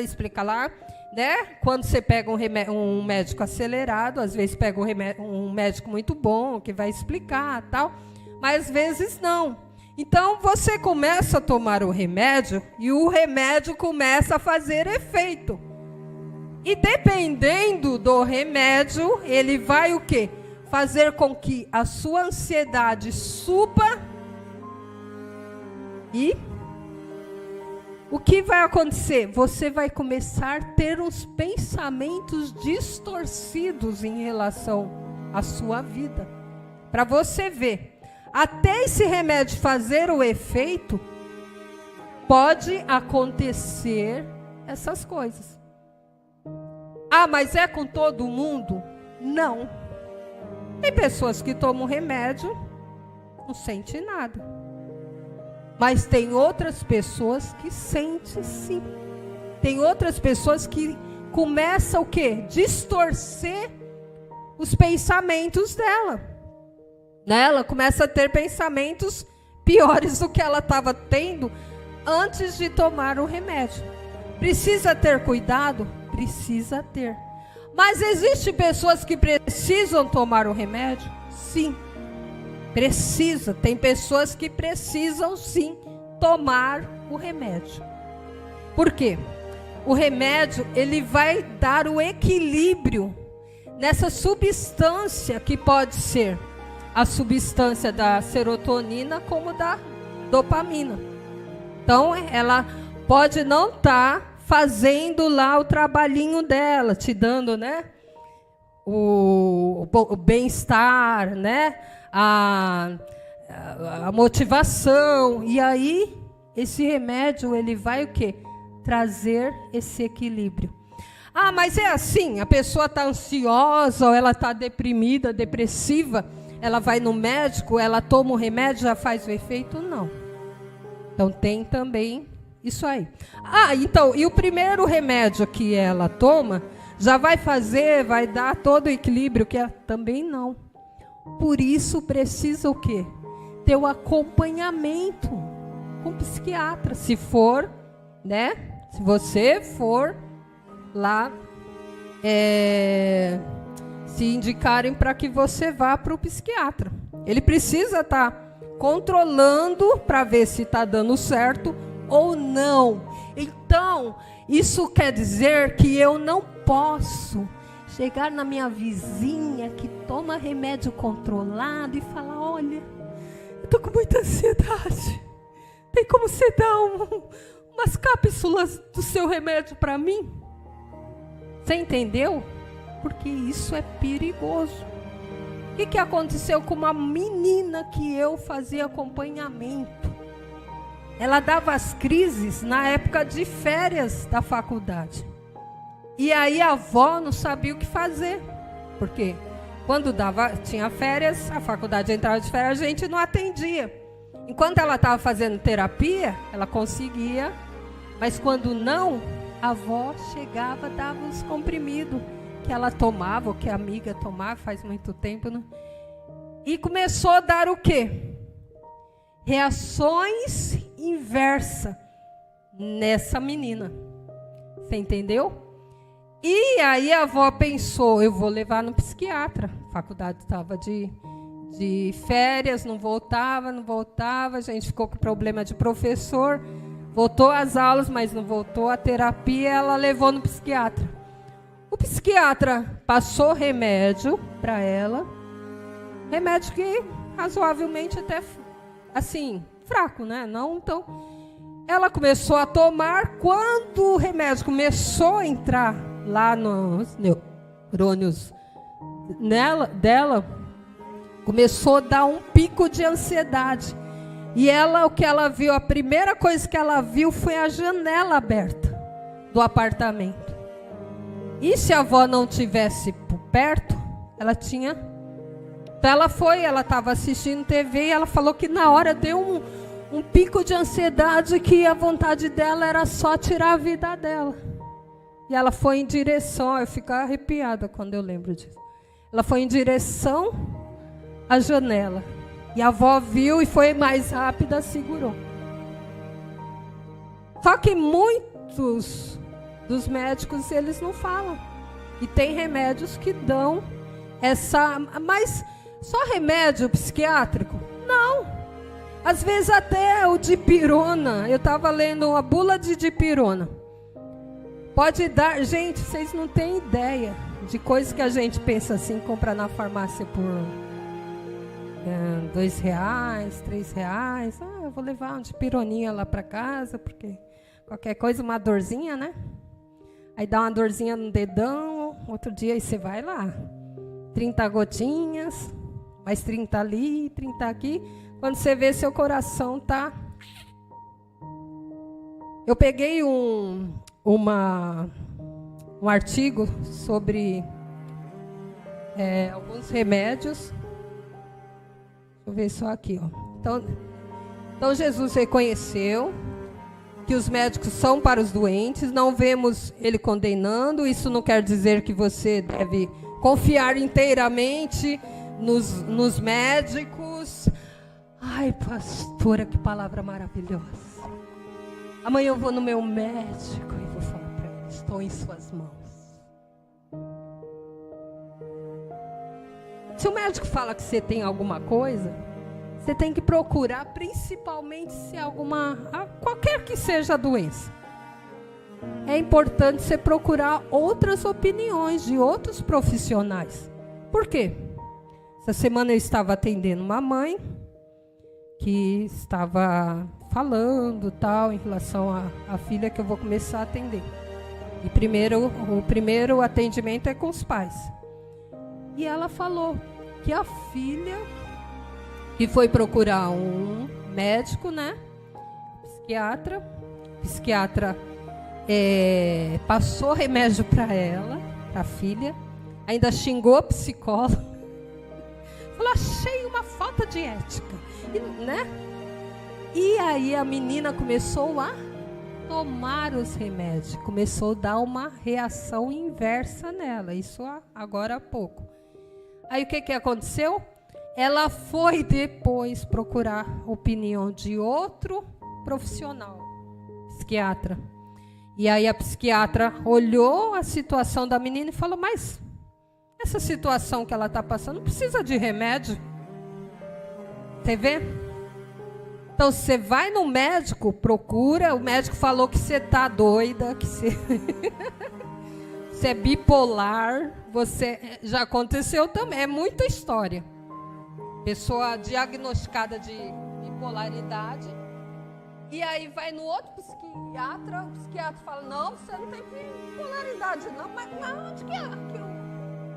explica lá, né? Quando você pega um médico acelerado, às vezes pega um médico muito bom, que vai explicar tal, mas às vezes não. Então, você começa a tomar o remédio e o remédio começa a fazer efeito. E dependendo do remédio, ele vai o quê? Fazer com que a sua ansiedade suba. E o que vai acontecer? Você vai começar a ter uns pensamentos distorcidos em relação à sua vida. Para você ver, até esse remédio fazer o efeito, pode acontecer essas coisas. Ah, mas é com todo mundo? Não. Tem pessoas que tomam remédio, não sentem nada. Mas tem outras pessoas que sentem sim. Tem outras pessoas que começam o quê? Distorcer os pensamentos dela. Ela começa a ter pensamentos piores do que ela estava tendo antes de tomar o remédio. Precisa ter cuidado? Precisa ter. Mas existem pessoas que precisam tomar o remédio? Sim. Precisa. Tem pessoas que precisam sim tomar o remédio. Por quê? O remédio, ele vai dar o equilíbrio nessa substância que pode ser a substância da serotonina como da dopamina. Então, ela pode não estar fazendo lá o trabalhinho dela, te dando, né, o bem-estar, né, a motivação. E aí, esse remédio, ele vai o quê? Trazer esse equilíbrio. Ah, mas é assim, a pessoa está ansiosa, ou ela está deprimida, depressiva, ela vai no médico, ela toma o remédio, já faz o efeito? Não. Então, tem também isso aí. Ah, então, e o primeiro remédio que ela toma, já vai dar todo o equilíbrio, que também não. Por isso, precisa o quê? Ter o acompanhamento com o psiquiatra, se for, né? Se você for lá, se indicarem para que você vá para o psiquiatra. Ele precisa estar controlando para ver se está dando certo ou não. Então, isso quer dizer que eu não posso chegar na minha vizinha que toma remédio controlado e falar: olha, eu estou com muita ansiedade, tem como você dar umas cápsulas do seu remédio para mim? Você entendeu? Porque isso é perigoso. O que aconteceu com uma menina que eu fazia acompanhamento? Ela dava as crises na época de férias da faculdade. E aí a avó não sabia o que fazer. Porque quando tinha férias, a faculdade entrava de férias, a gente não atendia. Enquanto ela estava fazendo terapia, ela conseguia. Mas quando não, a avó chegava, dava os comprimidos que ela tomava, ou que a amiga tomava, faz muito tempo, né? E começou a dar o quê? Reações inversas nessa menina. Você entendeu? E aí a avó pensou: eu vou levar no psiquiatra. A faculdade estava de férias, não voltava, a gente ficou com problema de professor, voltou às aulas, mas não voltou à terapia, ela levou no psiquiatra. O psiquiatra passou remédio para ela, remédio que razoavelmente até, assim, fraco, né? Não, então, ela começou a tomar. Quando o remédio começou a entrar lá nos neurônios dela, começou a dar um pico de ansiedade. E ela, o que ela viu, a primeira coisa que ela viu foi a janela aberta do apartamento. E se a avó não tivesse por perto, ela tinha... Então ela estava assistindo TV e ela falou que na hora deu um pico de ansiedade, que a vontade dela era só tirar a vida dela. E ela foi em direção, eu fico arrepiada quando eu lembro disso. Ela foi em direção à janela. E a avó viu e foi mais rápida, segurou. Só que muitos dos médicos, eles não falam. E tem remédios que dão essa... Mas só remédio psiquiátrico? Não. Às vezes até o dipirona. Eu estava lendo a bula de dipirona. Pode dar... Gente, vocês não têm ideia de coisas que a gente pensa assim, compra na farmácia por R$2, R$3. Eu vou levar um dipironinha lá para casa, porque qualquer coisa, uma dorzinha, né? Aí dá uma dorzinha no dedão, outro dia aí você vai lá. 30 gotinhas, mais 30 ali, 30 aqui. Quando você vê, seu coração tá... Eu peguei um artigo sobre alguns remédios. Deixa eu ver só aqui, ó. Então Jesus reconheceu que os médicos são para os doentes, não vemos ele condenando. Isso não quer dizer que você deve confiar inteiramente nos médicos. Ai, pastora, que palavra maravilhosa. Amanhã eu vou no meu médico e vou falar para ele: estou em suas mãos. Se o médico fala que você tem alguma coisa, você tem que procurar, principalmente se qualquer que seja a doença. É importante você procurar outras opiniões de outros profissionais. Por quê? Essa semana eu estava atendendo uma mãe que estava falando tal em relação à filha que eu vou começar a atender. E o primeiro atendimento é com os pais. E ela falou que a filha, que foi procurar um médico, né? Psiquiatra passou remédio para ela, para a filha, ainda xingou a psicóloga, falou: achei uma falta de ética, né? E aí a menina começou a tomar os remédios, começou a dar uma reação inversa nela, isso agora há pouco. Aí o que aconteceu? Ela foi depois procurar a opinião de outro profissional, psiquiatra. E aí a psiquiatra olhou a situação da menina e falou: mas essa situação que ela está passando não precisa de remédio. Você vê? Então, você vai no médico, procura, o médico falou que você está doida, que você, você é bipolar, já aconteceu também, é muita história. Pessoa diagnosticada de bipolaridade, e aí vai no outro psiquiatra, o psiquiatra fala, não, você não tem bipolaridade, não, mas onde que é?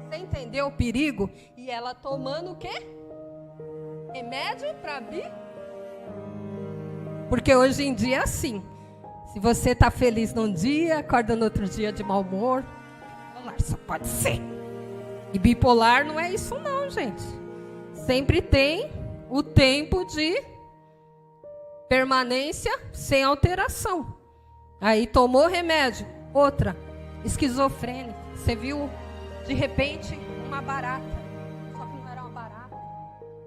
Você entendeu o perigo? E ela tomando o quê? Remédio para Porque hoje em dia é assim. Se você está feliz num dia, acorda no outro dia de mau humor. Bipolar só pode ser. E bipolar não é isso não, gente. Sempre tem o tempo de permanência sem alteração. Aí tomou remédio. Outra, esquizofrênica. Você viu, de repente, uma barata. Só que não era uma barata.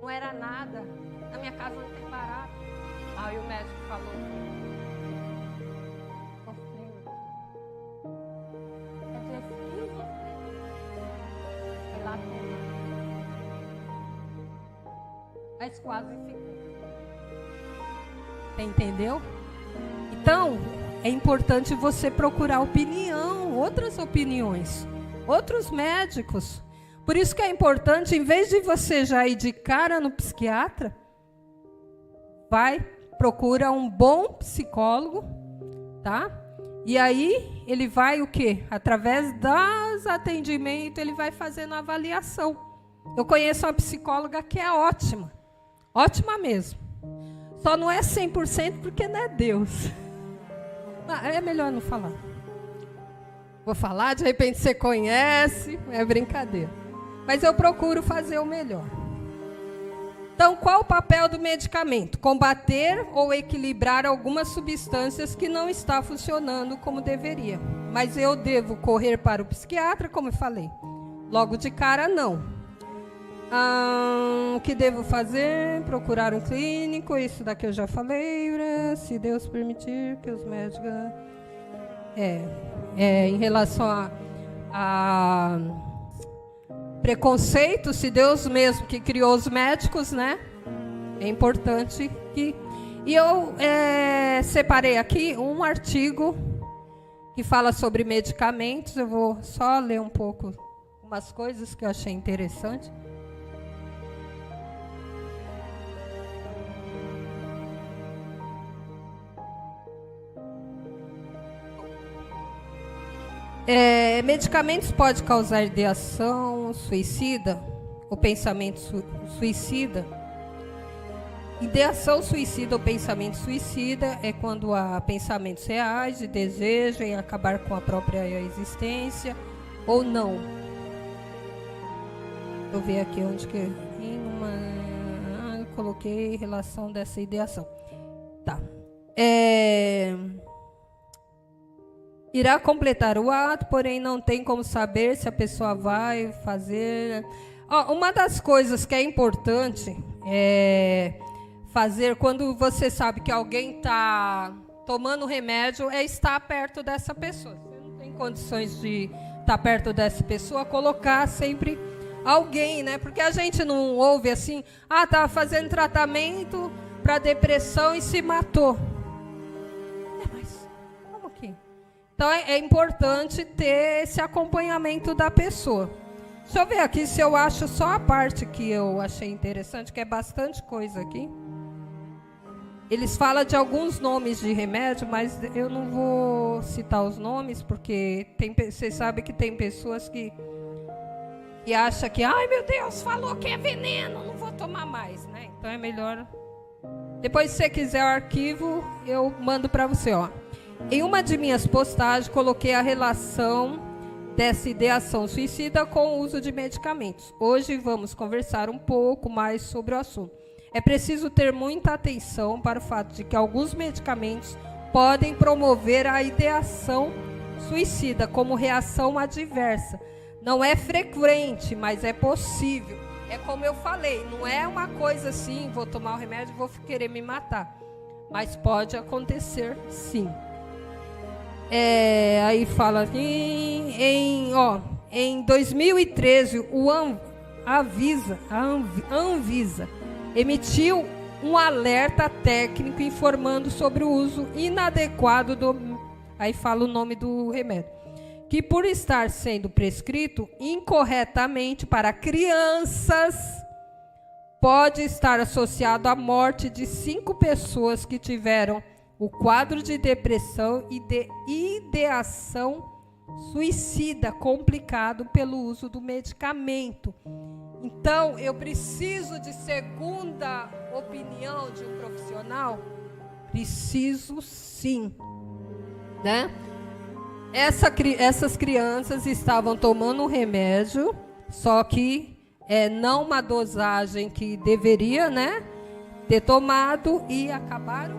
Não era nada. Na minha casa não tem barata. Aí o médico falou, é de esquizofrenia. Foi lá tomar. Mas quase ficou. Você entendeu? Então, é importante você procurar opinião, outras opiniões, outros médicos. Por isso que é importante, em vez de você já ir de cara no psiquiatra, procura um bom psicólogo, tá? E aí ele vai o quê? Através dos atendimentos, ele vai fazendo a avaliação. Eu conheço uma psicóloga que é ótima, ótima mesmo. Só não é 100% porque não é Deus. É melhor não falar. Vou falar, de repente você conhece, é brincadeira. Mas eu procuro fazer o melhor. Então, qual o papel do medicamento? Combater ou equilibrar algumas substâncias que não estão funcionando como deveria. Mas eu devo correr para o psiquiatra, como eu falei. Logo de cara, não. O que devo fazer? Procurar um clínico, isso daqui eu já falei. Se Deus permitir que os médicos... em relação a preconceito, se Deus mesmo que criou os médicos, né? É importante que... E eu separei aqui um artigo que fala sobre medicamentos. Eu vou só ler um pouco umas coisas que eu achei interessante. Medicamentos podem causar ideação suicida, ou pensamento suicida. Ideação suicida ou pensamento suicida é quando há pensamentos reais de desejo em acabar com a própria existência ou não. Deixa eu ver aqui onde que eu coloquei relação dessa ideação. Tá. Irá completar o ato, porém não tem como saber se a pessoa vai fazer. Uma das coisas que é importante fazer quando você sabe que alguém está tomando remédio é estar perto dessa pessoa. Você não tem condições de estar perto dessa pessoa, colocar sempre alguém, né? Porque a gente não ouve assim, tá fazendo tratamento para depressão e se matou. Então, é importante ter esse acompanhamento da pessoa. Deixa eu ver aqui se eu acho só a parte que eu achei interessante, que é bastante coisa aqui. Eles falam de alguns nomes de remédio, mas eu não vou citar os nomes, porque vocês sabem que tem pessoas que acham que, ai meu Deus, falou que é veneno, não vou tomar mais, né? Então é melhor... Depois, se você quiser o arquivo, eu mando para você, ó. Em uma de minhas postagens, coloquei a relação dessa ideação suicida com o uso de medicamentos. Hoje vamos conversar um pouco mais sobre o assunto. É preciso ter muita atenção para o fato de que alguns medicamentos podem promover a ideação suicida como reação adversa. Não é frequente, mas é possível. É como eu falei, não é uma coisa assim, vou tomar o remédio e vou querer me matar. Mas pode acontecer, sim. Aí fala aqui, em 2013, a Anvisa emitiu um alerta técnico informando sobre o uso inadequado do... Aí fala o nome do remédio. Que por estar sendo prescrito incorretamente para crianças, pode estar associado à morte de 5 pessoas que tiveram o quadro de depressão e de ideação suicida complicado pelo uso do medicamento. Então, eu preciso de segunda opinião de um profissional? Preciso sim, né? Essas crianças estavam tomando um remédio, só que não uma dosagem que deveria, né, ter tomado, e acabaram.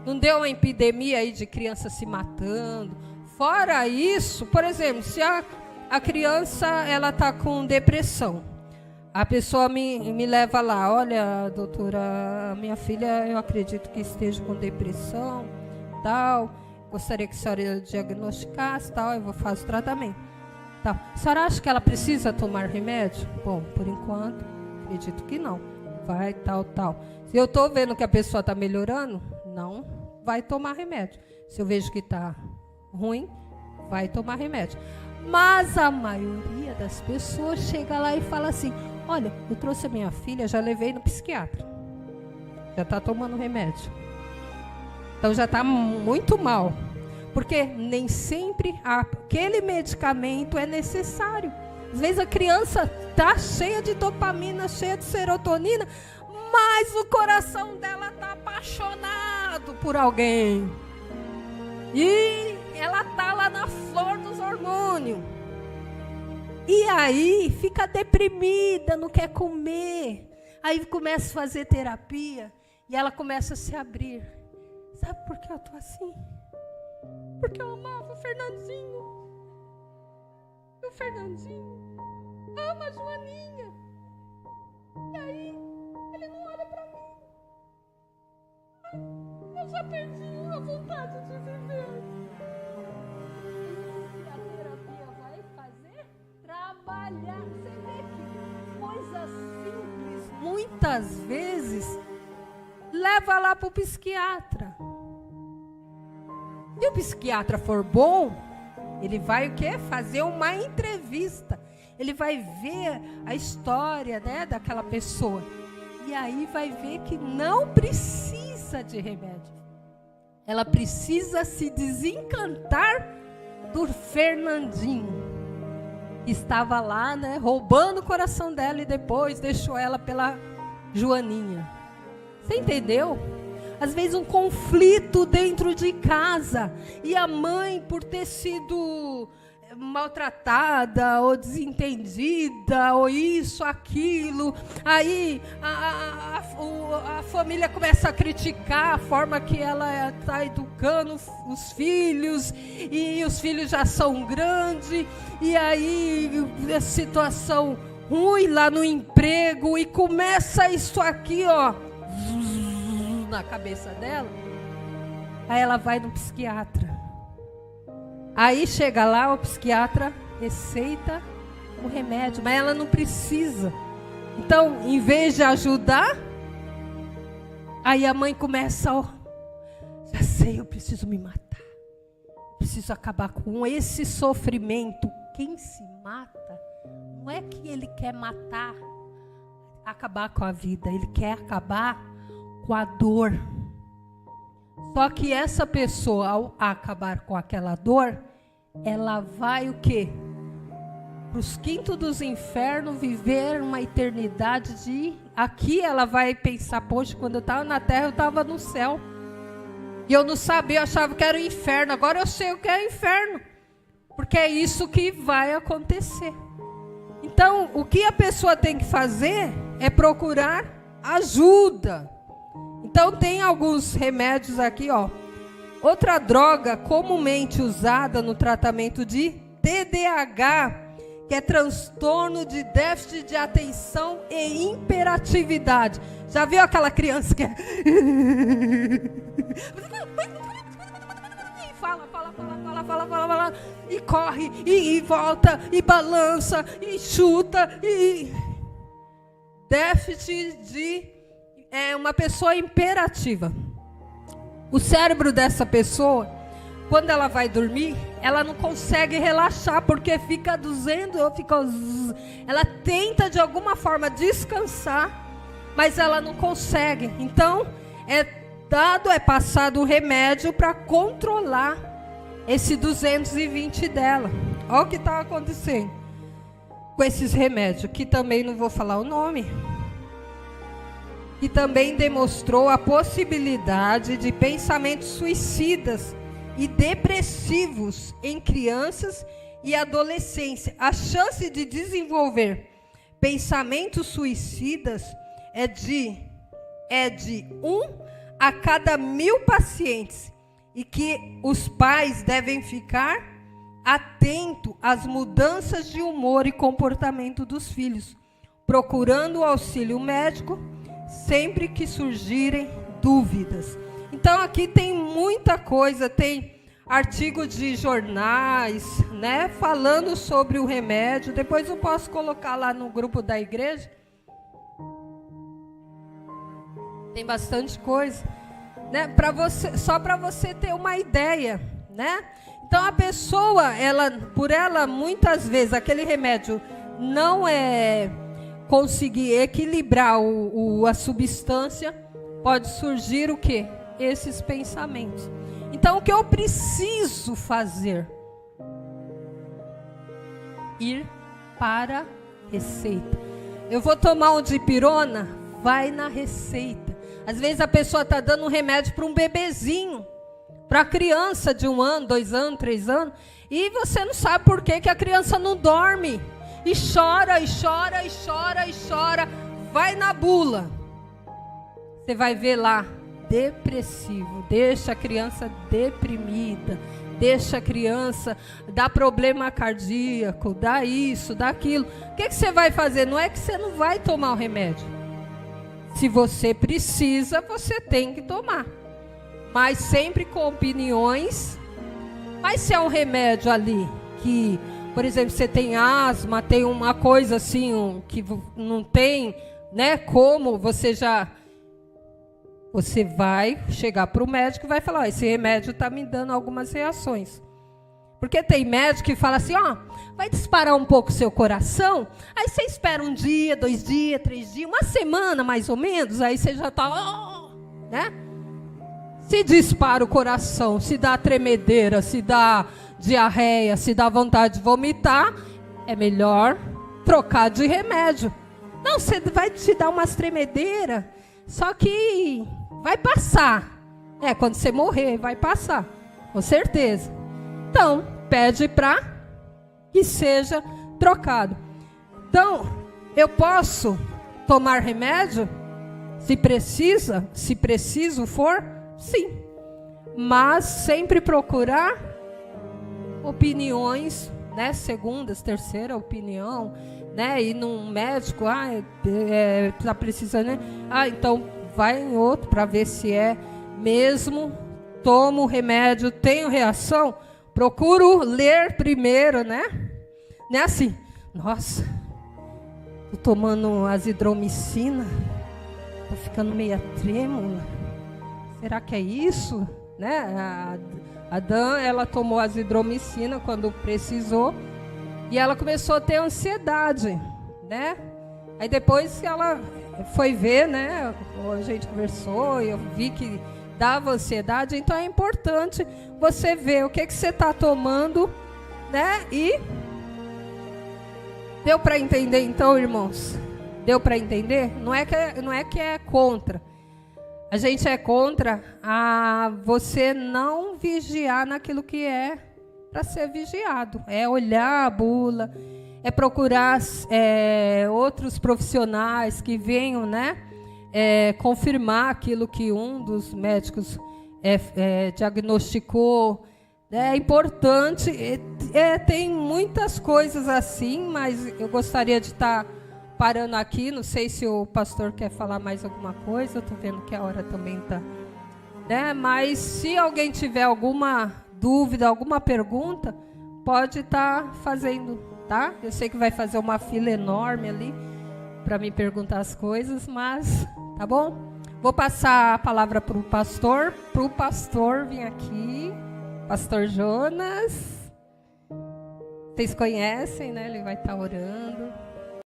Não deu uma epidemia aí de crianças se matando. Fora isso, por exemplo, se a criança ela está com depressão, a pessoa me leva lá, olha, doutora, minha filha, eu acredito que esteja com depressão, tal, gostaria que a senhora diagnosticasse, tal, eu vou fazer o tratamento. Tal. A senhora acha que ela precisa tomar remédio? Bom, por enquanto, acredito que não. Vai, tal. Se eu estou vendo que a pessoa está melhorando, não vai tomar remédio. Se eu vejo que está ruim, vai tomar remédio. Mas a maioria das pessoas chega lá e fala assim, olha, eu trouxe a minha filha, já levei no psiquiatra. Já está tomando remédio. Então já está muito mal. Porque nem sempre aquele medicamento é necessário. Às vezes a criança está cheia de dopamina, cheia de serotonina, mas o coração dela está apaixonado por alguém. E ela está lá na flor dos hormônios. E aí fica deprimida, não quer comer. Aí começa a fazer terapia e ela começa a se abrir. Sabe por que eu estou assim? Porque eu amava o Fernandinho. E o Fernandinho ama a Joaninha. E aí, ele não olha pra mim. Ai, eu já perdi a vontade de viver. E a terapia vai fazer trabalhar. Você vê que coisa simples, muitas vezes, leva lá pro psiquiatra. E o psiquiatra for bom, ele vai o quê? Fazer uma entrevista. Ele vai ver a história, né, daquela pessoa. E aí vai ver que não precisa de remédio. Ela precisa se desencantar do Fernandinho, que estava lá, né, roubando o coração dela e depois deixou ela pela Joaninha. Você entendeu? Às vezes um conflito dentro de casa e a mãe, por ter sido maltratada ou desentendida ou isso, aquilo, aí a família começa a criticar a forma que ela está educando os filhos, e os filhos já são grandes, e aí a situação ruim lá no emprego, e começa isso aqui, ó, na cabeça dela. Aí ela vai no psiquiatra. Aí chega lá, o psiquiatra receita o remédio, mas ela não precisa. Então, em vez de ajudar, aí a mãe começa, ó, já sei, eu preciso me matar. Preciso acabar com esse sofrimento. Quem se mata, não é que ele quer matar, acabar com a vida, ele quer acabar com a dor. Só que essa pessoa, ao acabar com aquela dor, ela vai o quê? Para os quintos dos infernos, viver uma eternidade de... Aqui ela vai pensar, poxa, quando eu estava na terra, eu estava no céu. E eu não sabia, eu achava que era o inferno. Agora eu sei o que é o inferno. Porque é isso que vai acontecer. Então, o que a pessoa tem que fazer é procurar ajuda. Então, tem alguns remédios aqui, ó. Outra droga comumente usada no tratamento de TDAH, que é transtorno de déficit de atenção e hiperatividade. Já viu aquela criança que é... fala, e corre, e volta, e balança, e chuta, e... Déficit de é uma pessoa imperativa. O cérebro dessa pessoa, quando ela vai dormir, ela não consegue relaxar, porque fica ela tenta de alguma forma descansar, mas ela não consegue. Então, é passado um remédio para controlar esse 220 dela. Olha o que está acontecendo com esses remédios, que também não vou falar o nome, que também demonstrou a possibilidade de pensamentos suicidas e depressivos em crianças e adolescência. A chance de desenvolver pensamentos suicidas é de 1 a cada 1000 pacientes, e que os pais devem ficar atentos às mudanças de humor e comportamento dos filhos, procurando o auxílio médico sempre que surgirem dúvidas. Então aqui tem muita coisa, tem artigos de jornais, né, falando sobre o remédio. Depois eu posso colocar lá no grupo da igreja. Tem bastante coisa, né, só para você ter uma ideia, né? Então a pessoa, por ela muitas vezes aquele remédio não conseguir equilibrar a substância, pode surgir o quê? Esses pensamentos. Então o que eu preciso fazer? Ir para a receita. Eu vou tomar um dipirona? Vai na receita. Às vezes a pessoa está dando um remédio para um bebezinho, para a criança de 1 ano, 2 anos, 3 anos, e você não sabe por que a criança não dorme. E chora, e chora, e chora, e chora. Vai na bula. Você vai ver lá, depressivo. Deixa a criança deprimida. Deixa a criança, dá problema cardíaco, dá isso, dá aquilo. O que você vai fazer? Não é que você não vai tomar o remédio. Se você precisa, você tem que tomar. Mas sempre com opiniões. Mas se é um remédio ali que, por exemplo, você tem asma, tem uma coisa assim, que não tem, né, como você vai chegar para o médico e vai falar, esse remédio está me dando algumas reações. Porque tem médico que fala assim, vai disparar um pouco o seu coração, aí você espera 1 dia, 2 dias, 3 dias, 1 semana mais ou menos, aí você já está, né? Se dispara o coração, se dá tremedeira, se dá diarreia, se dá vontade de vomitar, é melhor trocar de remédio. Não, você vai te dar umas tremedeiras, só que vai passar. Quando você morrer, vai passar, com certeza. Então, pede para que seja trocado. Então, eu posso tomar remédio? Se preciso for? Sim. Mas sempre procurar opiniões, né, segundas, terceira opinião, né, ir num médico, tá precisando, né? Então vai em outro para ver se é mesmo, tomo o remédio, tenho reação, procuro ler primeiro, né? Não é assim, nossa, tô tomando azidromicina, tô ficando meia trêmula, será que é isso? Né? A Dan, ela tomou azidromicina quando precisou e ela começou a ter ansiedade, né? Aí depois que ela foi ver, né? A gente conversou e eu vi que dava ansiedade, então é importante você ver o que você está tomando, né? E deu para entender, então, irmãos? Deu para entender? Não é que é contra. A gente é contra você não vigiar naquilo que é para ser vigiado. É olhar a bula, é procurar outros profissionais que venham, né, confirmar aquilo que um dos médicos diagnosticou. É importante, tem muitas coisas assim, mas eu gostaria de estar parando aqui. Não sei se o pastor quer falar mais alguma coisa, estou vendo que a hora também está, né? Mas se alguém tiver alguma dúvida, alguma pergunta, pode estar fazendo, tá? Eu sei que vai fazer uma fila enorme ali para me perguntar as coisas, mas tá bom? Vou passar a palavra para o pastor vir aqui, pastor Jonas. Vocês conhecem, né? Ele vai estar orando.